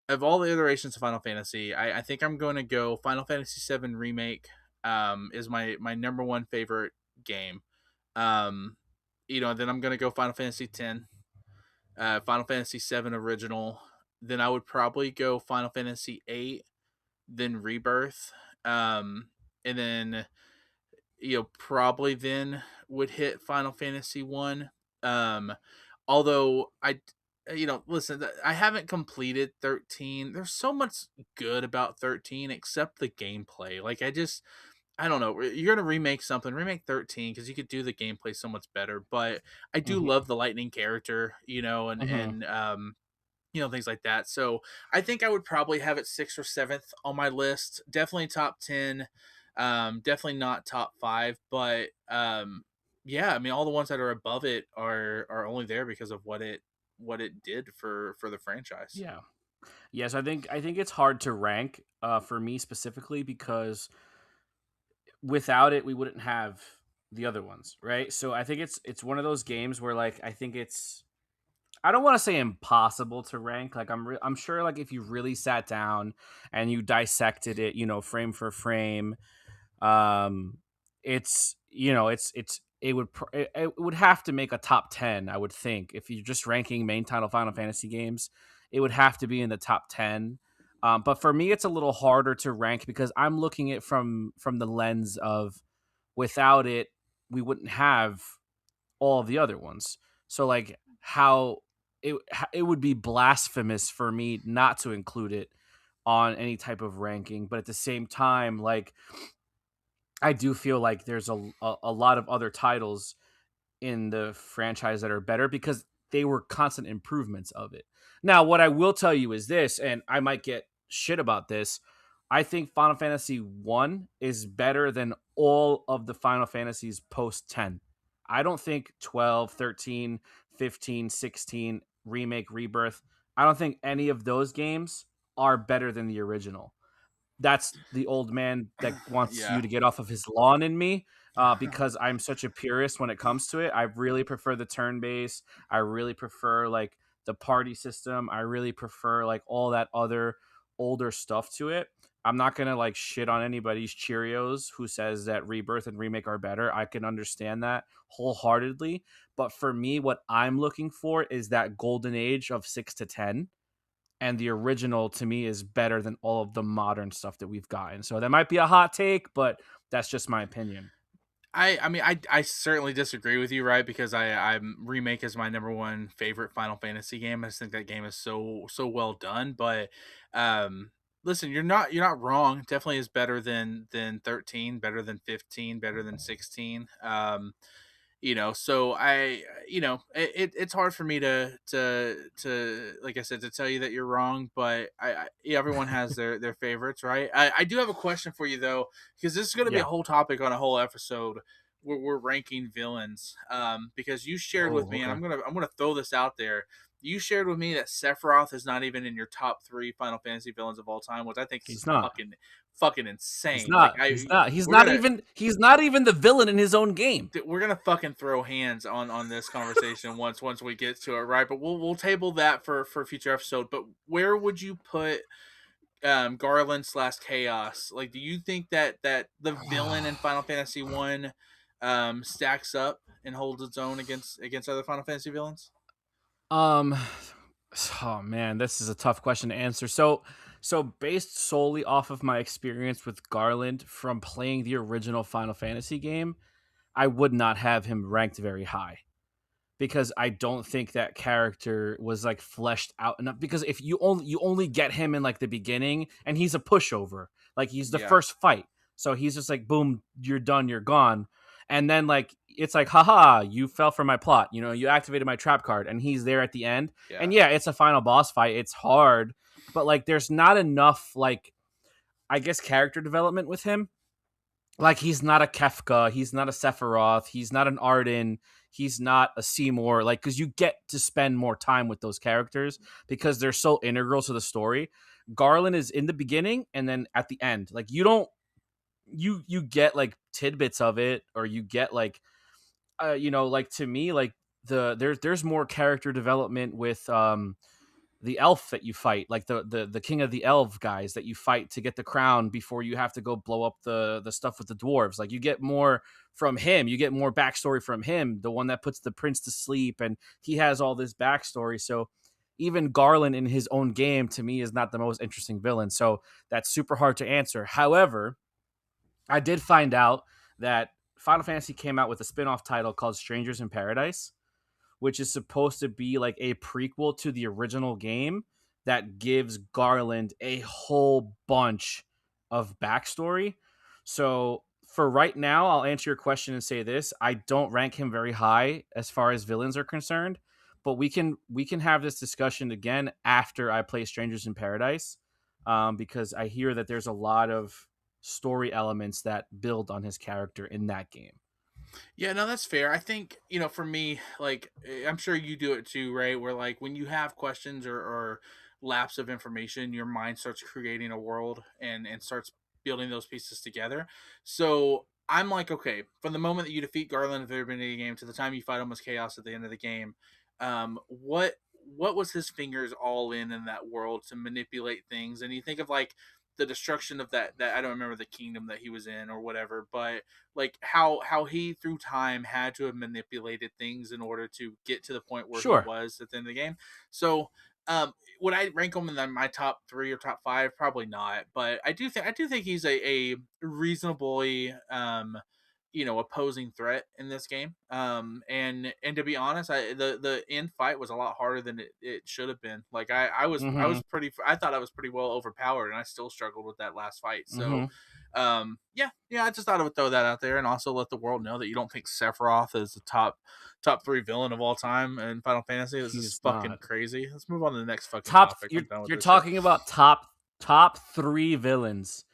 of all the iterations of Final Fantasy. I think I'm going to go Final Fantasy VII Remake. Is my number one favorite game. Um, then I'm going to go Final Fantasy X, Final Fantasy VII Original. Then I would probably go Final Fantasy VIII, then Rebirth. And then probably then would hit Final Fantasy One. Although listen, I haven't completed 13. There's so much good about 13 except the gameplay. Like I don't know. You're gonna remake something, remake 13 because you could do the gameplay so much better. But I do Hmm. love the lightning character, and Hmm. things like that. So I think I would probably have it sixth or seventh on my list. Definitely top 10. Definitely not top five, but yeah, I mean, all the ones that are above it are only there because of what it did for the franchise. Yeah. Yes, I think it's hard to rank, for me specifically, because without it we wouldn't have the other ones, right? So I think it's one of those games where, like, I think it's, I don't want to say impossible to rank. Like, I'm sure, like, if you really sat down and you dissected it, frame for frame, um it would have to make a top 10. I would think, if you're just ranking main title Final Fantasy games, it would have to be in the top 10. But for me, it's a little harder to rank because I'm looking at from the lens of without it, we wouldn't have all of the other ones. So like how it would be blasphemous for me not to include it on any type of ranking, but at the same time, like I do feel like there's a lot of other titles in the franchise that are better because they were constant improvements of it. Now, what I will tell you is this, and I might get shit about this. I think Final Fantasy 1 is better than all of the Final Fantasies post 10. I don't think 12, 13, 15, 16, Remake, Rebirth, I don't think any of those games are better than the original. That's the old man that wants you Yeah. to get off of his lawn in me, because I'm such a purist when it comes to it. I really prefer the turn based. I really prefer like the party system. I really prefer like all that other older stuff to it. I'm not gonna like shit on anybody's Cheerios who says that Rebirth and Remake are better. I can understand that wholeheartedly. But for me, what I'm looking for is that golden age of 6 to 10, and the original to me is better than all of the modern stuff that we've gotten. So that might be a hot take, but that's just my opinion. I mean I certainly disagree with you, right? Because I'm remake is my number one favorite Final Fantasy game. I just think that game is so well done. But listen, you're not wrong. Definitely is better than 13, better than 15, better than 16. So it's hard for me to like I said, to tell you that you're wrong, but yeah, everyone has their favorites, right? I do have a question for you though, because this is going to be a Yeah. whole topic on a whole episode where we're ranking villains, because you shared with Oh, me, and okay. I'm gonna throw this out there. You shared with me that Sephiroth is not even in your top three Final Fantasy villains of all time, which I think is He's not. fucking He's insane. Like not. He's not. He's we're not gonna even he's not even the villain in his own game. we're gonna fucking throw hands on this conversation once we get to it, right? But we'll table that for a future episode. But where would you put Garland slash Chaos? Like, do you think that the villain in Final Fantasy One stacks up and holds its own against other Final Fantasy villains? um oh man, this is a tough question to answer. So based solely off of my experience with Garland from playing the original Final Fantasy game, I would not have him ranked very high, because I don't think that character was like fleshed out enough. Because if you only get him in like the beginning, and he's a pushover, like he's the Yeah, first fight, so he's just like boom, you're done, you're gone, and then like it's like haha, you fell for my plot, you activated my trap card, and he's there at the end, yeah, and yeah, it's a final boss fight, it's hard, but like there's not enough like I guess character development with him. Like he's not a Kefka, he's not a Sephiroth, he's not an Arden, he's not a Seymour. Like because you get to spend more time with those characters because they're so integral to the story. Garland is in the beginning and then at the end. Like you don't you get like tidbits of it, or you get like like to me like there's more character development with the elf that you fight, like the king of the elf guys that you fight to get the crown before you have to go blow up the stuff with the dwarves. Like you get more from him, you get more backstory from him, the one that puts the prince to sleep, and he has all this backstory. So even Garland in his own game to me is not the most interesting villain. So that's super hard to answer. However, I did find out that Final Fantasy came out with a spin-off title called Strangers in Paradise, which is supposed to be like a prequel to the original game that gives Garland a whole bunch of backstory. So for right now, I'll answer your question and say this: I don't rank him very high as far as villains are concerned, but we can have this discussion again after I play Strangers in Paradise, because I hear that there's a lot of story elements that build on his character in that game. yeah. No, that's fair. I think for me, like I'm sure you do it too, right? Where like when you have questions or lapse of information, your mind starts creating a world and starts building those pieces together. So I'm like, okay, from the moment that you defeat Garland at the very beginning of the game to the time you fight almost chaos at the end of the game, what was his fingers all in that world to manipulate things? And you think of like the destruction of that I don't remember the kingdom that he was in or whatever, but like how he through time had to have manipulated things in order to get to the point where he Sure. was at the end of the game. So Would I rank him in my top 3 or top 5? Probably not, but I do think he's a reasonably opposing threat in this game. And to be honest, the end fight was a lot harder than it should have been. Like I was Mm-hmm. I thought I was pretty well overpowered, and I still struggled with that last fight. So Mm-hmm. yeah, I just thought I would throw that out there and also let the world know that you don't think Sephiroth is the top 3 villain of all time in Final Fantasy. This is He's fucking not crazy. Let's move on to the next fucking top. topic. You're I'm done with you're this shit. talking about top three villains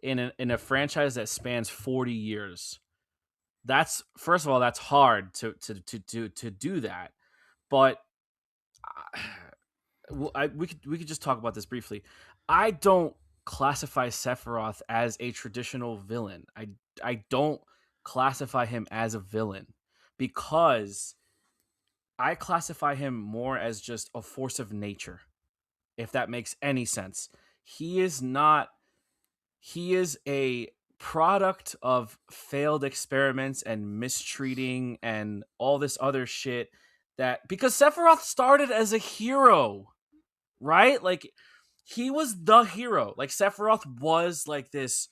in a franchise that spans 40 years. That's first of all, that's hard to do that. But we could just talk about this briefly. I don't classify Sephiroth as a traditional villain. I don't classify him as a villain because I classify him more as just a force of nature, if that makes any sense. He is not, he is a product of failed experiments and mistreating and all this other shit that because Sephiroth started as a hero, right? Like he was the hero. Like Sephiroth was like this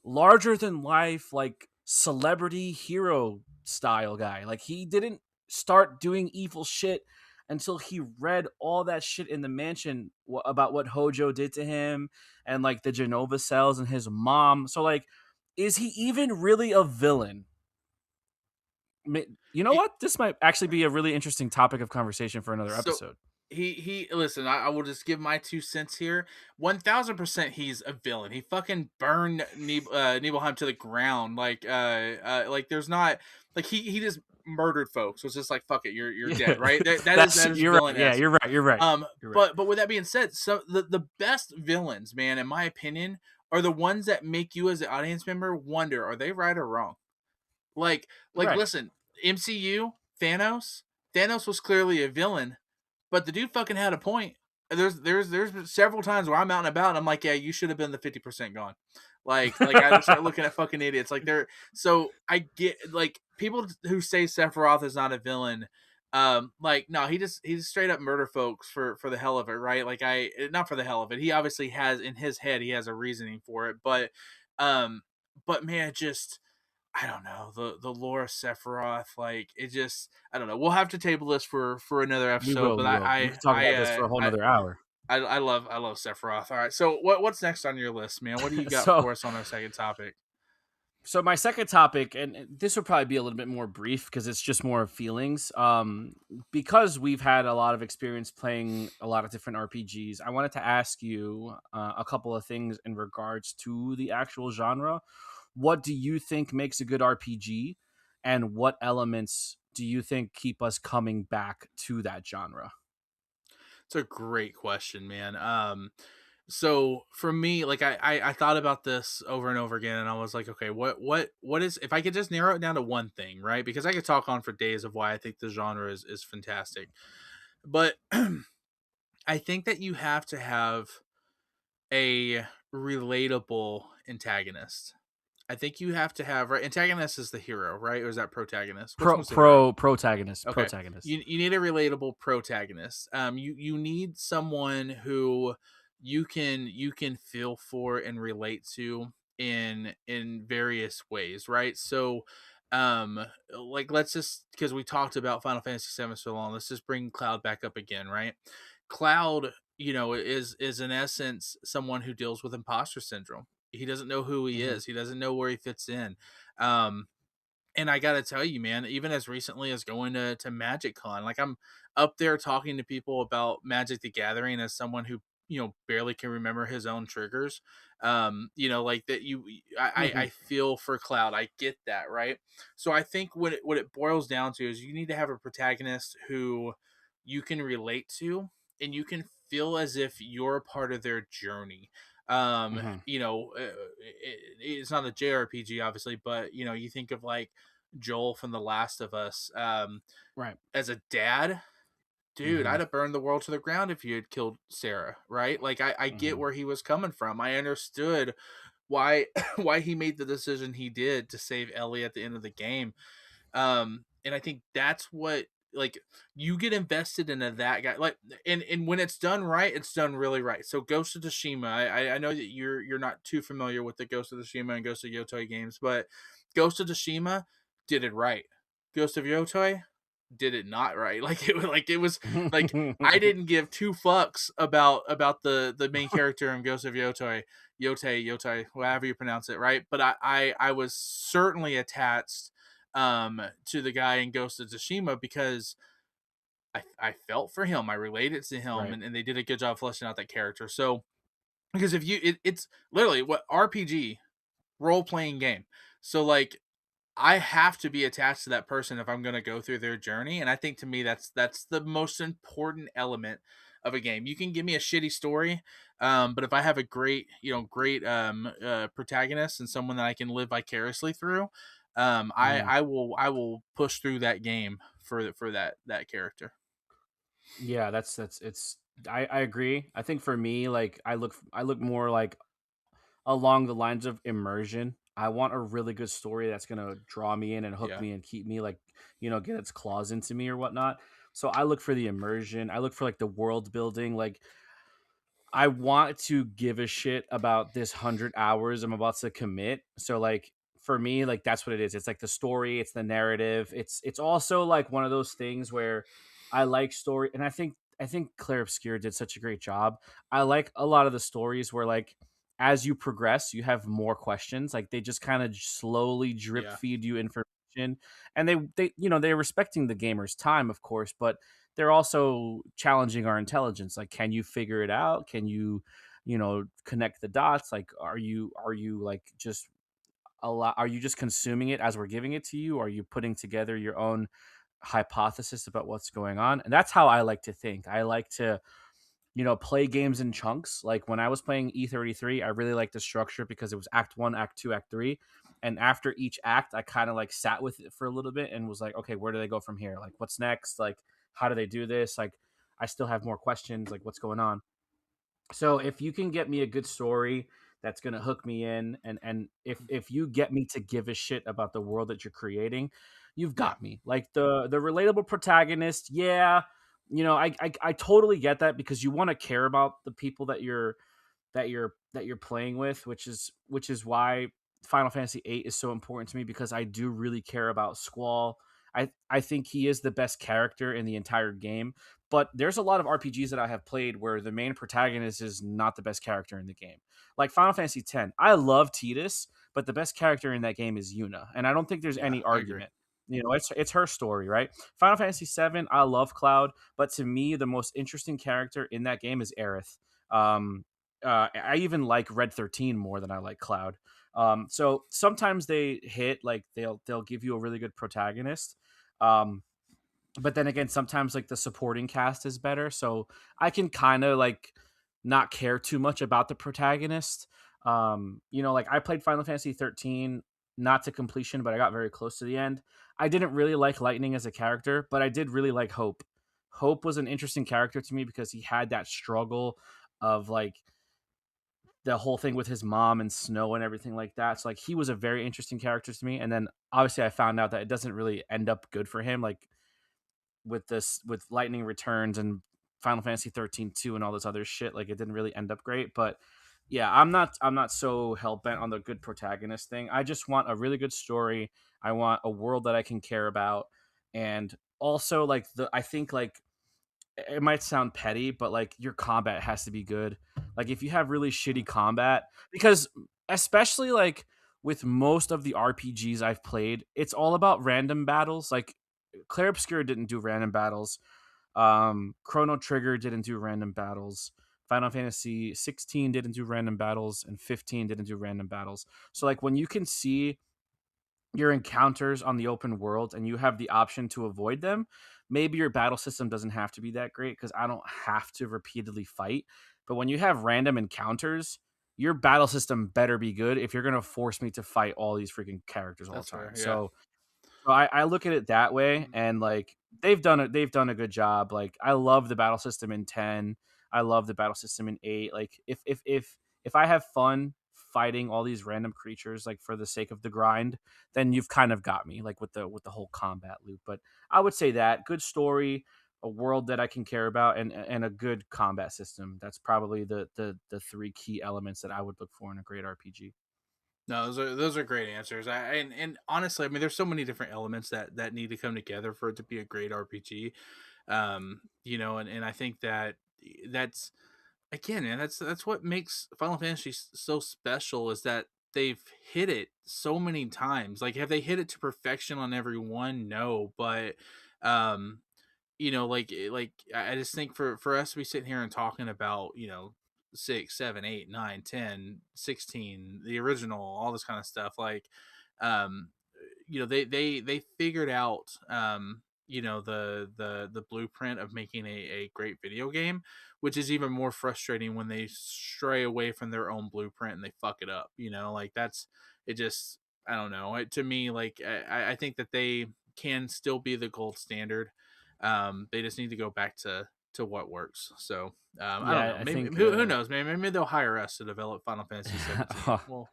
larger than life, like celebrity hero style guy. Like he didn't start doing evil shit until he read all that shit in the mansion about what Hojo did to him and like the Genova cells and his mom. So like, is he even really a villain? You know what? This might actually be a really interesting topic of conversation for another So episode. he listen. I will just give my 2 cents here. 1,000% he's a villain. He fucking burned Nibelheim to the ground. Like there's not like he just murdered folks. It was just like fuck it, you're Yeah, dead, right? That is that's that is you're right. villain Yeah, esque. you're right. You're right. You're right. But with that being said, so the best villains, man, in my opinion, are the ones that make you as an audience member wonder, are they right or wrong? Like Right. listen, MCU, Thanos. Thanos was clearly a villain, but the dude fucking had a point. There's several times where I'm out and about and I'm like, yeah, you should have been the 50% gone. Like I just start looking at fucking idiots. Like they're so I get like people who say Sephiroth is not a villain. Like no, he just straight up murder folks for the hell of it, right? Like I not for the hell of it. He obviously has in his head he has a reasoning for it, um, but man, just I don't know the lore of Sephiroth. Like it just I don't know. We'll have to table this for another We episode. will. But We will. We can talk about this for a whole nother hour. I love Sephiroth. All right. So what's next on your list, man? What do you got so for us on our second topic? so my second topic, and this will probably be a little bit more brief because it's just more feelings. Because we've had a lot of experience playing a lot of different RPGs, I wanted to ask you a couple of things in regards to the actual genre. What do you think makes a good RPG, and what elements do you think keep us coming back to that genre? It's a great question, man. So for me, like I thought about this over and over again, and I was like, okay, what is if I could just narrow it down to one thing, right? Because I could talk on for days of why I think the genre is fantastic, but I think that you have to have a relatable antagonist. I think you have to have right. Antagonist is the hero, right? Or is that protagonist? Which one's the hero? Okay, Protagonist. you need a relatable protagonist. You need someone who you can feel for and relate to in various ways, right? So, like let's just because we talked about Final Fantasy VII so long, let's just bring Cloud back up again, right? Cloud, is in essence someone who deals with imposter syndrome. He doesn't know who he Hmm. is. He doesn't know where he fits in. Um, and I gotta tell you, man, even as recently as going to Magic Con, like I'm up there talking to people about Magic the Gathering as someone who barely can remember his own triggers. Like that I Hmm. feel for Cloud. I get that, right? So I think what it boils down to is you need to have a protagonist who you can relate to and you can feel as if you're a part of their journey. Hmm. It's not a JRPG, obviously, but you think of like Joel from The Last of Us. Right. As a dad, dude, Hmm. I'd have burned the world to the ground if you had killed Sarah, right? Like I get Hmm. where he was coming from. I understood why why he made the decision he did to save Ellie at the end of the game. And I think that's what like you get invested into that guy. Like, and when it's done right, it's done really right. So Ghost of Tsushima, I know that you're not too familiar with the Ghost of Tsushima and Ghost of Yotoi games, but Ghost of Tsushima did it right. Ghost of Yotoi did it not right. Like it was like I didn't give two fucks about the main character in Ghost of Yotoi, Yotei, however you pronounce it, right? But I was certainly attached to the guy in Ghost of Tsushima because I felt for him. I related to him, Right. and they did a good job fleshing out that character. So because if you it's literally what RPG role playing game. So like I have to be attached to that person if I'm going to go through their journey, and I think to me that's the most important element of a game. You can give me a shitty story, but if I have a great protagonist and someone that I can live vicariously through, Mhm. I will push through that game for that character. Yeah, that's it's I agree. I think for me, like I look more like along the lines of immersion. I want a really good story that's gonna draw me in and hook Yeah, me and keep me like, get its claws into me or whatnot. So I look for the immersion. I look for like the world building. Like I want to give a shit about this 100 hours I'm about to commit. So like for me, like that's what it is. It's like the story, it's the narrative. It's also like one of those things where I like story, and I think Claire Obscure did such a great job. I like a lot of the stories where like as you progress, you have more questions. Like they just kind of slowly drip yeah, feed you information, and they're respecting the gamer's time, of course, but they're also challenging our intelligence. Like, can you figure it out? Can you, connect the dots? Like, are you like just a lot? Are you just consuming it as we're giving it to you? Are you putting together your own hypothesis about what's going on? And that's how I like to think. I like to play games in chunks. Like when I was playing E33, I really liked the structure because it was Act 1, Act 2, Act 3. And after each act, I kind of like sat with it for a little bit and was like, okay, where do they go from here? Like, what's next? Like, how do they do this? Like, I still have more questions. Like, what's going on? So if you can get me a good story that's gonna hook me in, and if you get me to give a shit about the world that you're creating, you've yeah, got me. Like the relatable protagonist, yeah, I totally get that because you want to care about the people that you're playing with, which is why Final Fantasy VIII is so important to me because I do really care about Squall. I think he is the best character in the entire game, but there's a lot of RPGs that I have played where the main protagonist is not the best character in the game. Like Final Fantasy X, I love Tidus, but the best character in that game is Yuna, and I don't think there's yeah. any I agree. argument. It's her story, right? Final Fantasy VII, I love Cloud, but to me, the most interesting character in that game is Aerith. Um, I even like Red 13 more than I like Cloud. So sometimes they hit like they'll give you a really good protagonist. Um, but then again, sometimes like the supporting cast is better. So I can kind of like not care too much about the protagonist. Like I played Final Fantasy 13 not to completion, but I got very close to the end. I didn't really like Lightning as a character, but I did really like Hope. Hope was an interesting character to me because he had that struggle of like the whole thing with his mom and Snow and everything like that. So like he was a very interesting character to me. And then obviously I found out that it doesn't really end up good for him. Like with Lightning Returns and Final Fantasy 13 2 and all this other shit, like it didn't really end up great. But yeah, I'm not so hell bent on the good protagonist thing. I just want a really good story. I want a world that I can care about. And also like I think like it might sound petty, but like your combat has to be good. Like if you have really shitty combat, because especially like with most of the RPGs I've played, it's all about random battles. Like Claire Obscure didn't do random battles. Chrono Trigger didn't do random battles. Final Fantasy 16 didn't do random battles, and 15 didn't do random battles. So like when you can see your encounters on the open world and you have the option to avoid them, maybe your battle system doesn't have to be that great because I don't have to repeatedly fight. But when you have random encounters, your battle system better be good if you're going to force me to fight all these freaking characters all the That's fair. time. Yeah. So I look at it that way, and like they've done a good job. Like I love the battle system in 10. I love the battle system in 8. Like if I have fun fighting all these random creatures like for the sake of the grind, then you've kind of got me like with the whole combat loop. But I would say that good story, a world that I can care about, and a good combat system. That's probably the three key elements that I would look for in a great RPG. No, those are great answers. And honestly, I mean, there's so many different elements that need to come together for it to be a great RPG. You know, and I think that's again, man, that's what makes Final Fantasy so special is that they've hit it so many times. Like, have they hit it to perfection on every one? No, but um, you know, like I just think for us to be sitting here and talking about, you know, 6, 7, 8, 9, 10, 16, the original, all this kind of stuff, like, um, you know, they figured out, you know, the blueprint of making a great video game, which is even more frustrating when they stray away from their own blueprint and they fuck it up. You know, like that's it. Just I don't know. To me, like I think that they can still be the gold standard. They just need to go back to what works. So I don't Yeah, know. I Maybe think who knows? Maybe they'll hire us to develop Final Fantasy 17. oh, Well,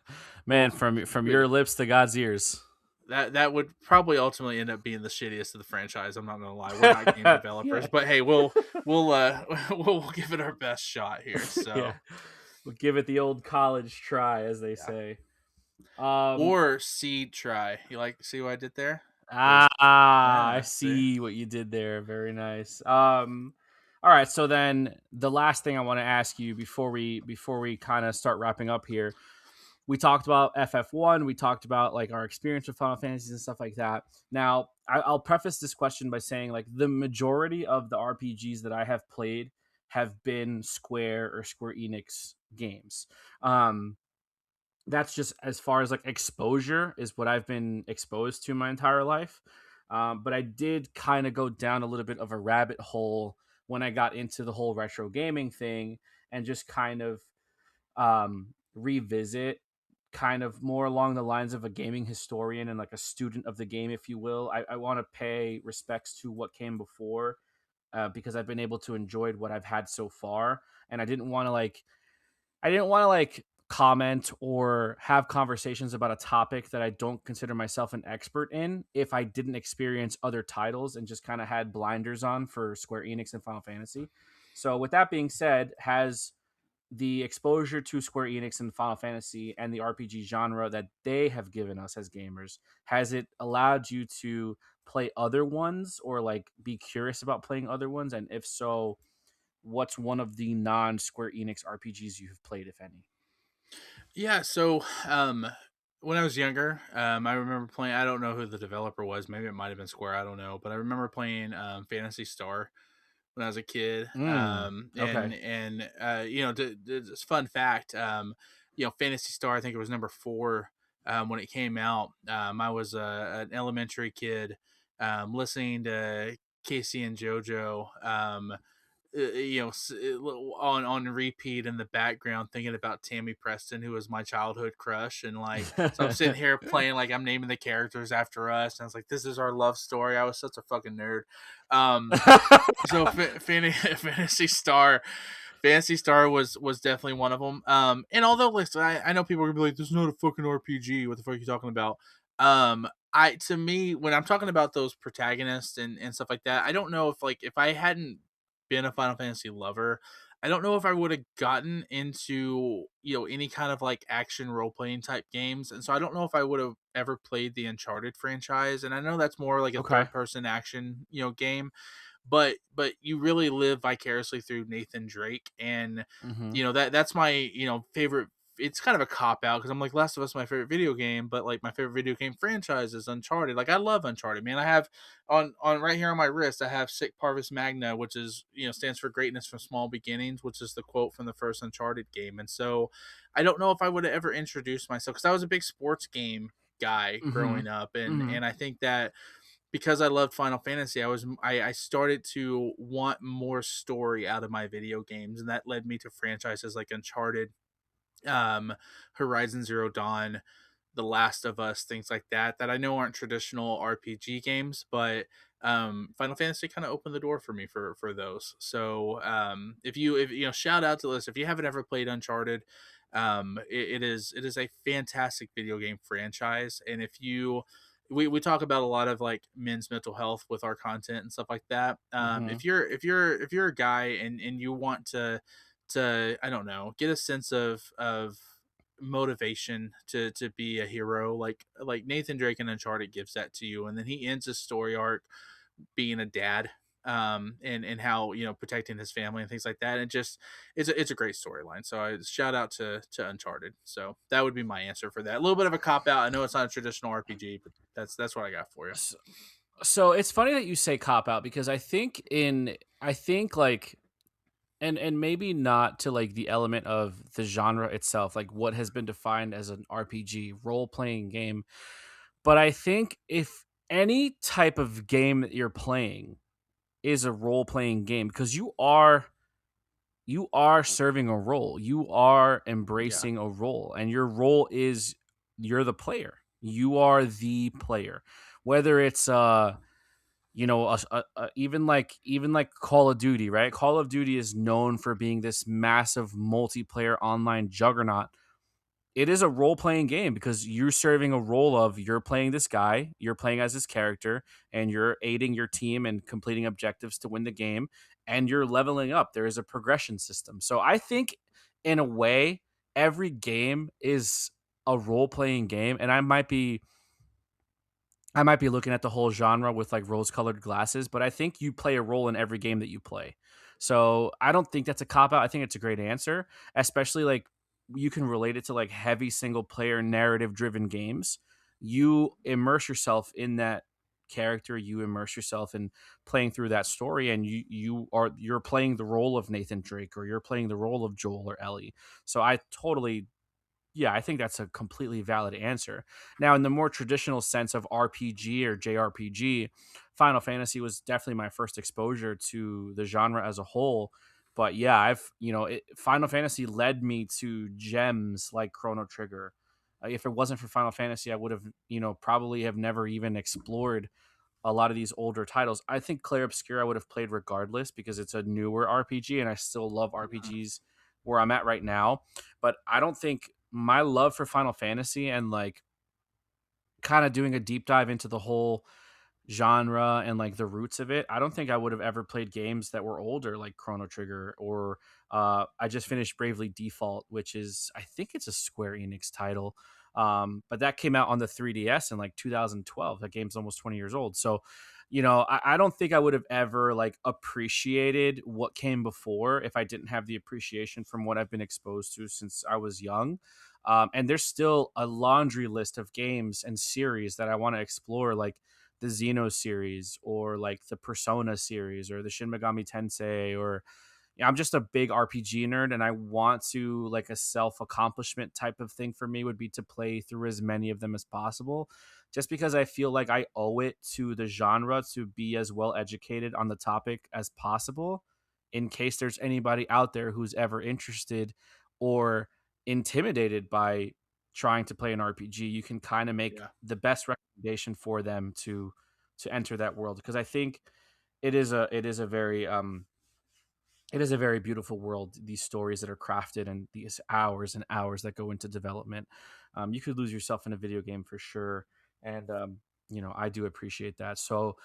man, well, from you your know lips to God's ears. that would probably ultimately end up being the shittiest of the franchise. I'm not gonna lie. We're not game developers, Yeah. but hey, we'll we'll give it our best shot here. Yeah. So We'll give it the old college try, as they yeah. say. Um, Or seed try. You like see what I did there? Because I yeah, see. see what you did there. Very nice. All right. So then the last thing I want to ask you before we kind of start wrapping up here, we talked about FF1. We talked about like our experience with Final Fantasies and stuff like that. Now, I'll preface this question by saying like the majority of the RPGs that I have played have been Square or Square Enix games. Um, that's just as far as like exposure is what I've been exposed to my entire life. But I did kind of go down a little bit of a rabbit hole when I got into the whole retro gaming thing and just kind of revisit kind of more along the lines of a gaming historian and like a student of the game, if you will. I want to pay respects to what came before because I've been able to enjoy what I've had so far. And I didn't want to like comment or have conversations about a topic that I don't consider myself an expert in if I didn't experience other titles and just kind of had blinders on for Square Enix and Final Fantasy. So with that being said, has the exposure to Square Enix and Final Fantasy and the RPG genre that they have given us as gamers, has it allowed you to play other ones or like be curious about playing other ones? And if so, what's one of the non Square Enix RPGs you have played, if any? Yeah, so when I was younger, I remember playing. I don't know who the developer was. Maybe it might have been Square. I don't know, but I remember playing Fantasy Star when I was a kid. Mm, okay. You know, just fun fact. You know, Fantasy Star. I think it was number 4 when it came out. I was an elementary kid listening to Casey and JoJo. You know, on repeat in the background, thinking about Tammy Preston, who was my childhood crush, and like, so I'm sitting here playing like I'm naming the characters after us, and I was like, "This is our love story." I was such a fucking nerd. Um, so Fantasy Star, Fantasy Star was definitely one of them. And although listen, I know people are gonna be like, "This is not a fucking RPG. What the fuck are you talking about?" I to me when I'm talking about those protagonists and stuff like that, I don't know if I hadn't been a Final Fantasy lover, I don't know if I would have gotten into, you know, any kind of like action role playing type games. And so I don't know if I would have ever played the Uncharted franchise. And I know that's more like a Okay. third person action, you know, game, but you really live vicariously through Nathan Drake, and Hmm. you know that's my, you know, favorite. It's kind of a cop out because I'm like, Last of Us is my favorite video game, but like my favorite video game franchise is Uncharted. Like I love Uncharted, man. I have on right here on my wrist, I have Sic Parvis Magna, which is, you know, stands for greatness from small beginnings, which is the quote from the first Uncharted game. And so I don't know if I would have ever introduced myself because I was a big sports game guy Hmm. growing up, Hmm. and I think that because I loved Final Fantasy, I started to want more story out of my video games, and that led me to franchises like Uncharted, Horizon Zero Dawn, The Last of Us, things like that that I know aren't traditional RPG games, but Final Fantasy kind of opened the door for me for those. So if you know, shout out to this if you haven't ever played Uncharted. It is a fantastic video game franchise, and if you we talk about a lot of like men's mental health with our content and stuff like that. Hmm. If you're a guy and you want to I don't know, get a sense of motivation to be a hero, like Nathan Drake in Uncharted gives that to you, and then he ends his story arc being a dad, and how, protecting his family and things like that. And just it's a great storyline. So I shout out to Uncharted. So that would be my answer for that. A little bit of a cop out. I know it's not a traditional RPG, but that's what I got for you. So, so it's funny that you say cop out because I think like and maybe not to like the element of the genre itself, like what has been defined as an RPG role playing game. But I think if any type of game that you're playing is a role playing game, because you are serving a role, you are Yeah, embracing a role, and your role is you're the player. You are the player. Whether it's even like Call of Duty, right? Call of Duty is known for being this massive multiplayer online juggernaut. It is a role playing game because you're serving a role of you're playing this guy, you're playing as this character, and you're aiding your team and completing objectives to win the game, and you're leveling up. There is a progression system. So I think, in a way, every game is a role playing game, and I might be looking at the whole genre with like rose colored glasses, but I think you play a role in every game that you play. So I don't think that's a cop out. I think it's a great answer, especially like you can relate it to like heavy single player narrative driven games. You immerse yourself in that character, you immerse yourself in playing through that story, and you're playing the role of Nathan Drake, or you're playing the role of Joel or Ellie. So I totally, yeah, I think that's a completely valid answer. Now, in the more traditional sense of RPG or JRPG, Final Fantasy was definitely my first exposure to the genre as a whole. But yeah, Final Fantasy led me to gems like Chrono Trigger. If it wasn't for Final Fantasy, I would have, probably have never even explored a lot of these older titles. I think Clair Obscur I would have played regardless because it's a newer RPG and I still love Mhm. RPGs where I'm at right now. But I don't think my love for Final Fantasy and like kind of doing a deep dive into the whole genre and like the roots of it, I don't think I would have ever played games that were older like Chrono Trigger or I just finished Bravely Default, which is I think it's a Square Enix title. But that came out on the 3DS in like 2012. That game's almost 20 years old. So, I don't think I would have ever like appreciated what came before if I didn't have the appreciation from what I've been exposed to since I was young. And there's still a laundry list of games and series that I want to explore, like the Xeno series or like the Persona series or the Shin Megami Tensei or I'm just a big RPG nerd and I want to like a self accomplishment type of thing for me would be to play through as many of them as possible just because I feel like I owe it to the genre to be as well educated on the topic as possible in case there's anybody out there who's ever interested or intimidated by trying to play an RPG. You can kind of make Yeah, the best recommendation for them to enter that world because I think it is a very beautiful world. These stories that are crafted and these hours and hours that go into development. You could lose yourself in a video game for sure, and I do appreciate that. So,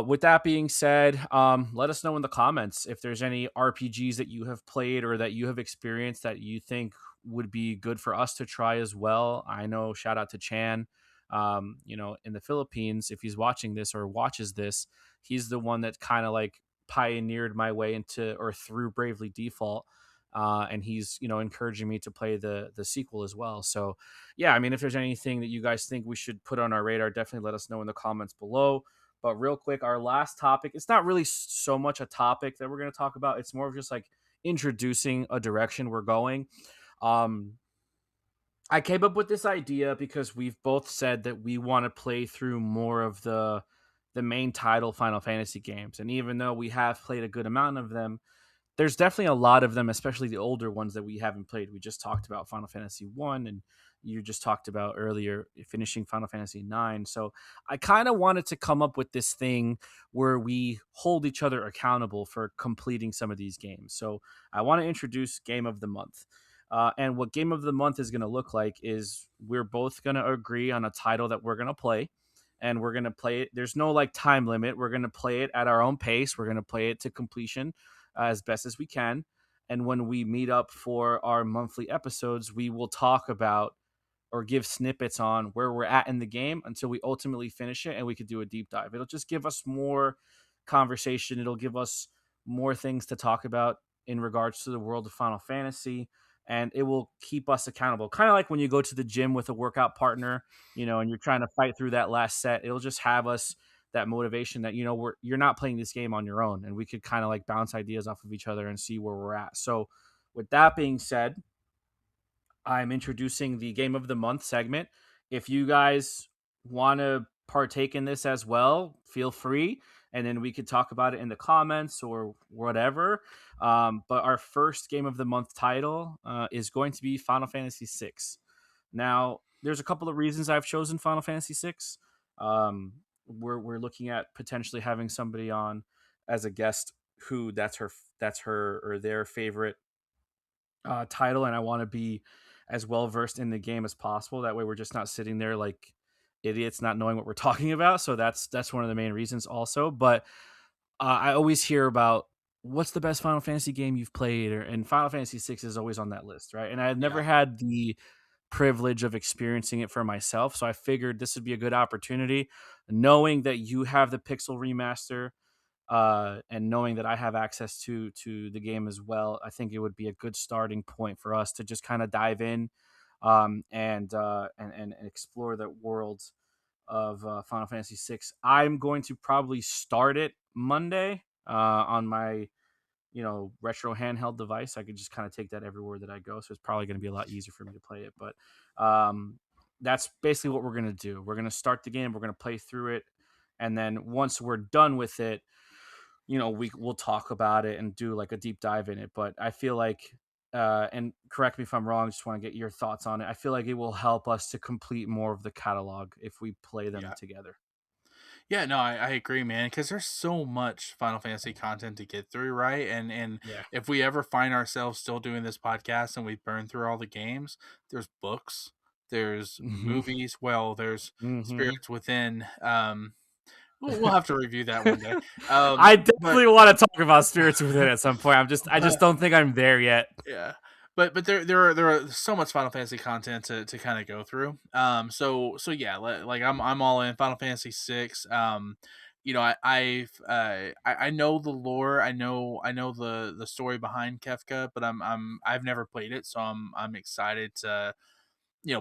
with that being said, let us know in the comments if there's any RPGs that you have played or that you have experienced that you think would be good for us to try as well. I know, shout out to Chan. In the Philippines, if he's watching this or watches this, he's the one that kind of like pioneered my way into or through Bravely Default. And he's encouraging me to play the sequel as well. So yeah, I mean, if there's anything that you guys think we should put on our radar, definitely let us know in the comments below. But real quick, our last topic, it's not really so much a topic that we're going to talk about. It's more of just like introducing a direction we're going. Um, I came up with this idea because we've both said that we want to play through more of the main title Final Fantasy games. And even though we have played a good amount of them, there's definitely a lot of them, especially the older ones that we haven't played. We just talked about Final Fantasy 1 and you just talked about earlier finishing Final Fantasy 9. So I kind of wanted to come up with this thing where we hold each other accountable for completing some of these games. So I want to introduce Game of the Month. And what game of the month is going to look like is we're both going to agree on a title that we're going to play, and we're going to play it. There's no like time limit. We're going to play it at our own pace. We're going to play it to completion as best as we can. And when we meet up for our monthly episodes, we will talk about or give snippets on where we're at in the game until we ultimately finish it and we could do a deep dive. It'll just give us more conversation. It'll give us more things to talk about in regards to the world of Final Fantasy, and it will keep us accountable. Kind of like when you go to the gym with a workout partner, and you're trying to fight through that last set. It'll just have us that motivation that you're not playing this game on your own, and we could kind of like bounce ideas off of each other and see where we're at. So with that being said, I'm introducing the game of the month segment. If you guys want to partake in this as well, feel free. And then we could talk about it in the comments or whatever. But our first game of the month title is going to be Final Fantasy VI. Now, there's a couple of reasons I've chosen Final Fantasy VI. We're looking at potentially having somebody on as a guest who that's her or their favorite title, and I want to be as well versed in the game as possible. That way, we're just not sitting there like idiots, not knowing what we're talking about. So that's one of the main reasons, also. But I always hear about what's the best Final Fantasy game you've played, and Final Fantasy VI is always on that list, right? And I've never Yeah. had the privilege of experiencing it for myself, so I figured this would be a good opportunity, knowing that you have the Pixel remaster and knowing that I have access to the game as well. I think it would be a good starting point for us to just kind of dive in and explore the world of Final Fantasy VI. I'm going to probably start it Monday on my retro handheld device. I could just kind of take that everywhere that I go, so it's probably going to be a lot easier for me to play it. But that's basically what we're going to do. We're going to start the game. We're going to play through it, and then once we're done with it, we'll talk about it and do like a deep dive in it. But I feel like and correct me if I'm wrong, just want to get your thoughts on it. I feel like it will help us to complete more of the catalog if we play them Yeah. together. Yeah, no, I agree, man. Because there's so much Final Fantasy content to get through, right? And Yeah. if we ever find ourselves still doing this podcast and we burn through all the games, there's books, there's Hmm. movies. Well, there's Hmm. Spirits Within. We'll have to review that one day. I But definitely want to talk about Spirits Within at some point. I just don't think I'm there yet. yeah, but there are so much Final Fantasy content to kind of go through. So yeah, like I'm all in Final Fantasy VI. I know the lore. I know the story behind Kefka, but I've never played it, so I'm excited to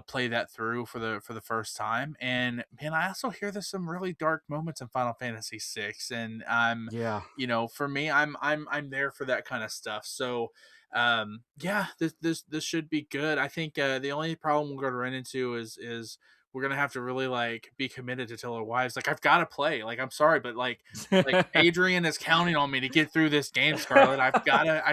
play that through for the first time. And man, I also hear there's some really dark moments in Final Fantasy VI, and Yeah. for me, I'm there for that kind of stuff. So yeah, this should be good. I think the only problem we're going to run into is we're gonna have to really like be committed to tell our wives like I've got to play. Like I'm sorry, but like Adrian is counting on me to get through this game, Scarlett. I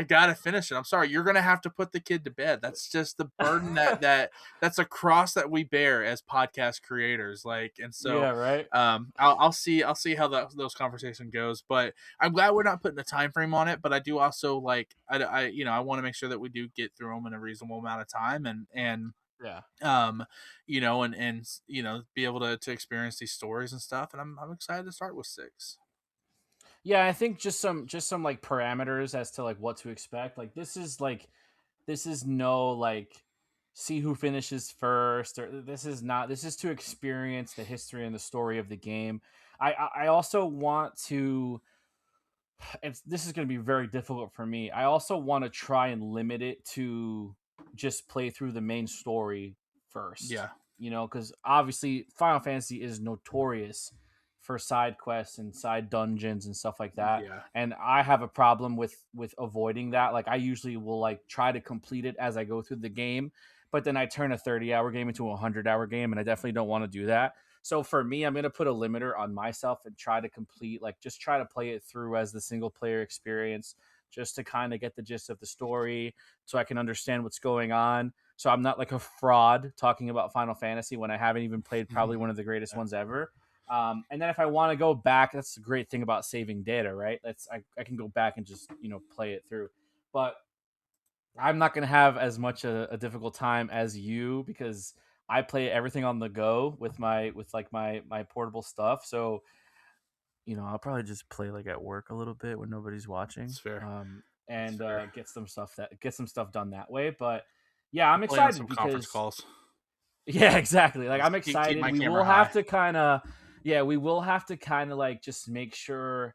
gotta finish it. I'm sorry, you're gonna have to put the kid to bed. That's just the burden that's a cross that we bear as podcast creators. Like, and so Yeah, right. I'll see how those conversation goes. But I'm glad we're not putting a time frame on it. But I do also like I want to make sure that we do get through them in a reasonable amount of time, and Yeah. be able to experience these stories and stuff. And I'm excited to start with six. Yeah, I think just some like parameters as to like what to expect. Like this is no like see who finishes first, or this is to experience the history and the story of the game. I also want to this is going to be very difficult for me. I also want to try and limit it to just play through the main story first, Yeah, because obviously Final Fantasy is notorious for side quests and side dungeons and stuff like that. yeah, And I have a problem with avoiding that. Like I usually will like try to complete it as I go through the game, but then I turn a 30-hour game into a 100-hour game, and I definitely don't want to do that. So for me, I'm going to put a limiter on myself and try to complete, like, just try to play it through as the single player experience, just to kind of get the gist of the story so I can understand what's going on. So I'm not like a fraud talking about Final Fantasy when I haven't even played probably one of the greatest yeah, ones ever. And then if I want to go back, that's the great thing about saving data, right? I can go back and just, play it through. But I'm not gonna have as much a difficult time as you because I play everything on the go with my portable stuff. So I'll probably just play like at work a little bit when nobody's watching, It's fair. It's and fair. get some stuff done that way. But yeah, I'm Play on excited some conference because calls. yeah, exactly. Like I'm Just keep excited. my We camera will have high. to kind of yeah, we will have to kind of like just make sure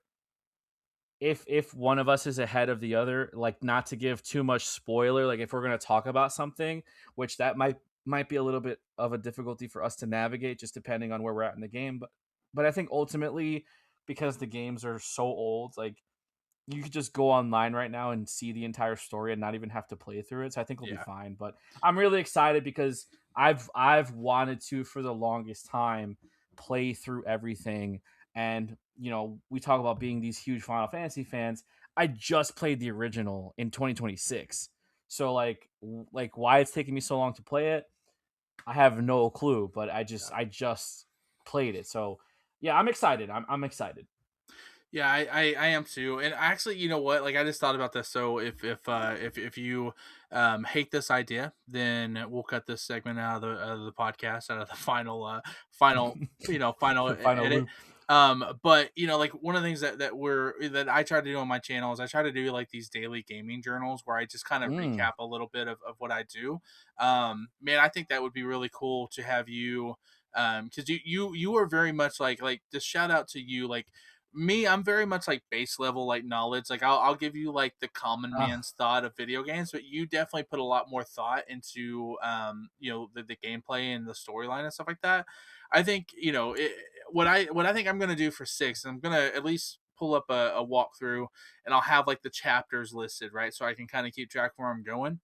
if one of us is ahead of the other, like not to give too much spoiler, like if we're going to talk about something, which that might be a little bit of a difficulty for us to navigate just depending on where we're at in the game, but I think ultimately because the games are so old, like you could just go online right now and see the entire story and not even have to play through it. So I think we'll be Yeah. fine. But I'm really excited because I've wanted to for the longest time play through everything. And we talk about being these huge Final Fantasy fans. I just played the original in 2026. So like why it's taking me so long to play it, I have no clue. But Yeah. I just played it. So yeah, I'm excited. I'm excited. Yeah, I am too. And actually, you know what? Like I just thought about this. So if you hate this idea, then we'll cut this segment out of the podcast, out of the final final The final edit. loop. But like one of the things that I try to do on my channel is I try to do like these daily gaming journals where I just kind of Mm. recap a little bit of what I do. Man, I think that would be really cool to have you because you are very much like just shout out to you like me. I'm very much like base level like knowledge. Like I'll give you like the common Ah, man's thought of video games, but you definitely put a lot more thought into the gameplay and the storyline and stuff like that. I think what I think I'm gonna do for six. I'm gonna at least pull up a walkthrough and I'll have like the chapters listed, right, so I can kind of keep track of where I'm going.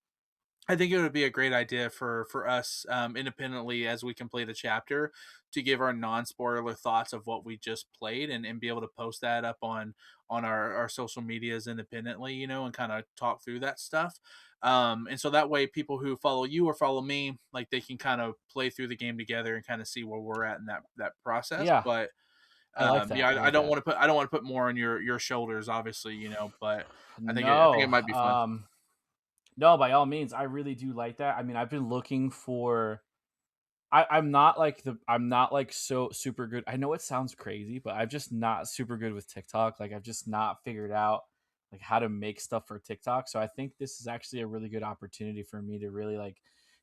I think it would be a great idea for us independently as we complete a chapter to give our non spoiler thoughts of what we just played and be able to post that up on our social medias independently, and kind of talk through that stuff. And so that way, people who follow you or follow me, like they can kind of play through the game together and kind of see where we're at in that process. yeah, But I like that. yeah, I I like don't that. want to put more on your shoulders, obviously, but I think it No, might be fun. no, by all means, I really do like that. I mean, I've been looking for. I'm not like so super good. I know it sounds crazy, but I'm just not super good with TikTok. Like I've just not figured out like how to make stuff for TikTok. So I think this is actually a really good opportunity for me to really like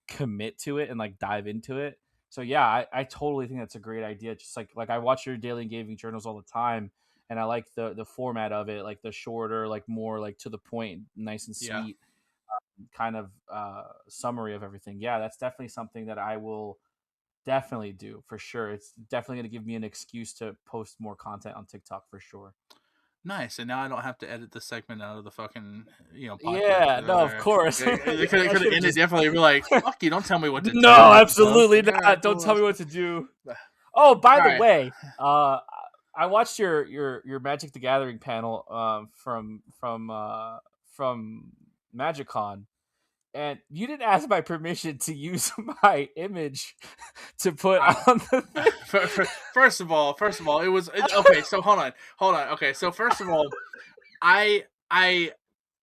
commit to it and like dive into it. So yeah, I totally think that's a great idea. Just like I watch your daily gaming journals all the time, and I like the format of it, like the shorter, like more like to the point, nice and Yeah. sweet kind of summary of everything. Yeah, that's definitely something that I will definitely do for sure. It's definitely going to give me an excuse to post more content on TikTok for sure. Nice, and now I don't have to edit the segment out of the fucking, podcast. Yeah, no, of course. They could I have should have ended just differently. Be like, "Fuck you! Don't tell me what to no, do." I suppose. absolutely Like, all right, not. Don't cool. tell That's me what cool. to do. Oh, by All the right. way, I watched your Magic the Gathering panel from MagicCon, and you didn't ask my permission to use my image to put I, on the thing. first of all, okay. So hold on. Okay, so first of all, I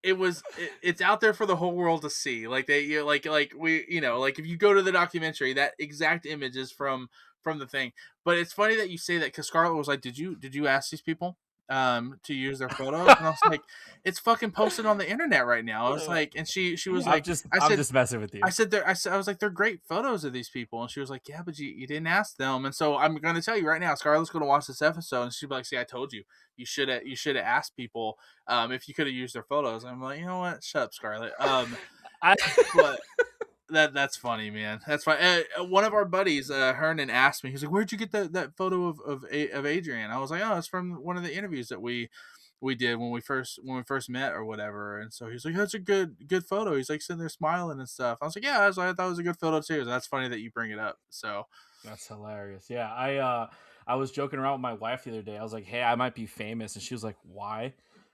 it's out there for the whole world to see. Like like we like if you go to the documentary, that exact image is from the thing. But it's funny that you say that because Scarlett was like, "Did you ask these people to use their photos?" And I was like, "It's fucking posted on the internet right now." I was like, and she was I'm like, just I I'm said just messing with I you. said I was like, they're great photos of these people, and she was like, yeah, but you didn't ask them, and so I'm gonna tell you right now, Scarlett's gonna watch this episode, and she'll be like, see, I told you, you should have asked people, if you could have used their photos. And I'm like, you know what, shut up, Scarlett. I But that's funny, man. That's fine. One of our buddies, Hernan, asked me. He's like, "Where'd you get that photo of Adrian?" I was like, "Oh, it's from one of the interviews that we did when we first met or whatever." And so he's like, "That's a good photo." He's like sitting there smiling and stuff. I was like, "Yeah, I thought it was a good photo too." So that's funny that you bring it up. So That's hilarious. Yeah, I was joking around with my wife the other day. I was like, "Hey, I might be famous," and she was like, "Why?"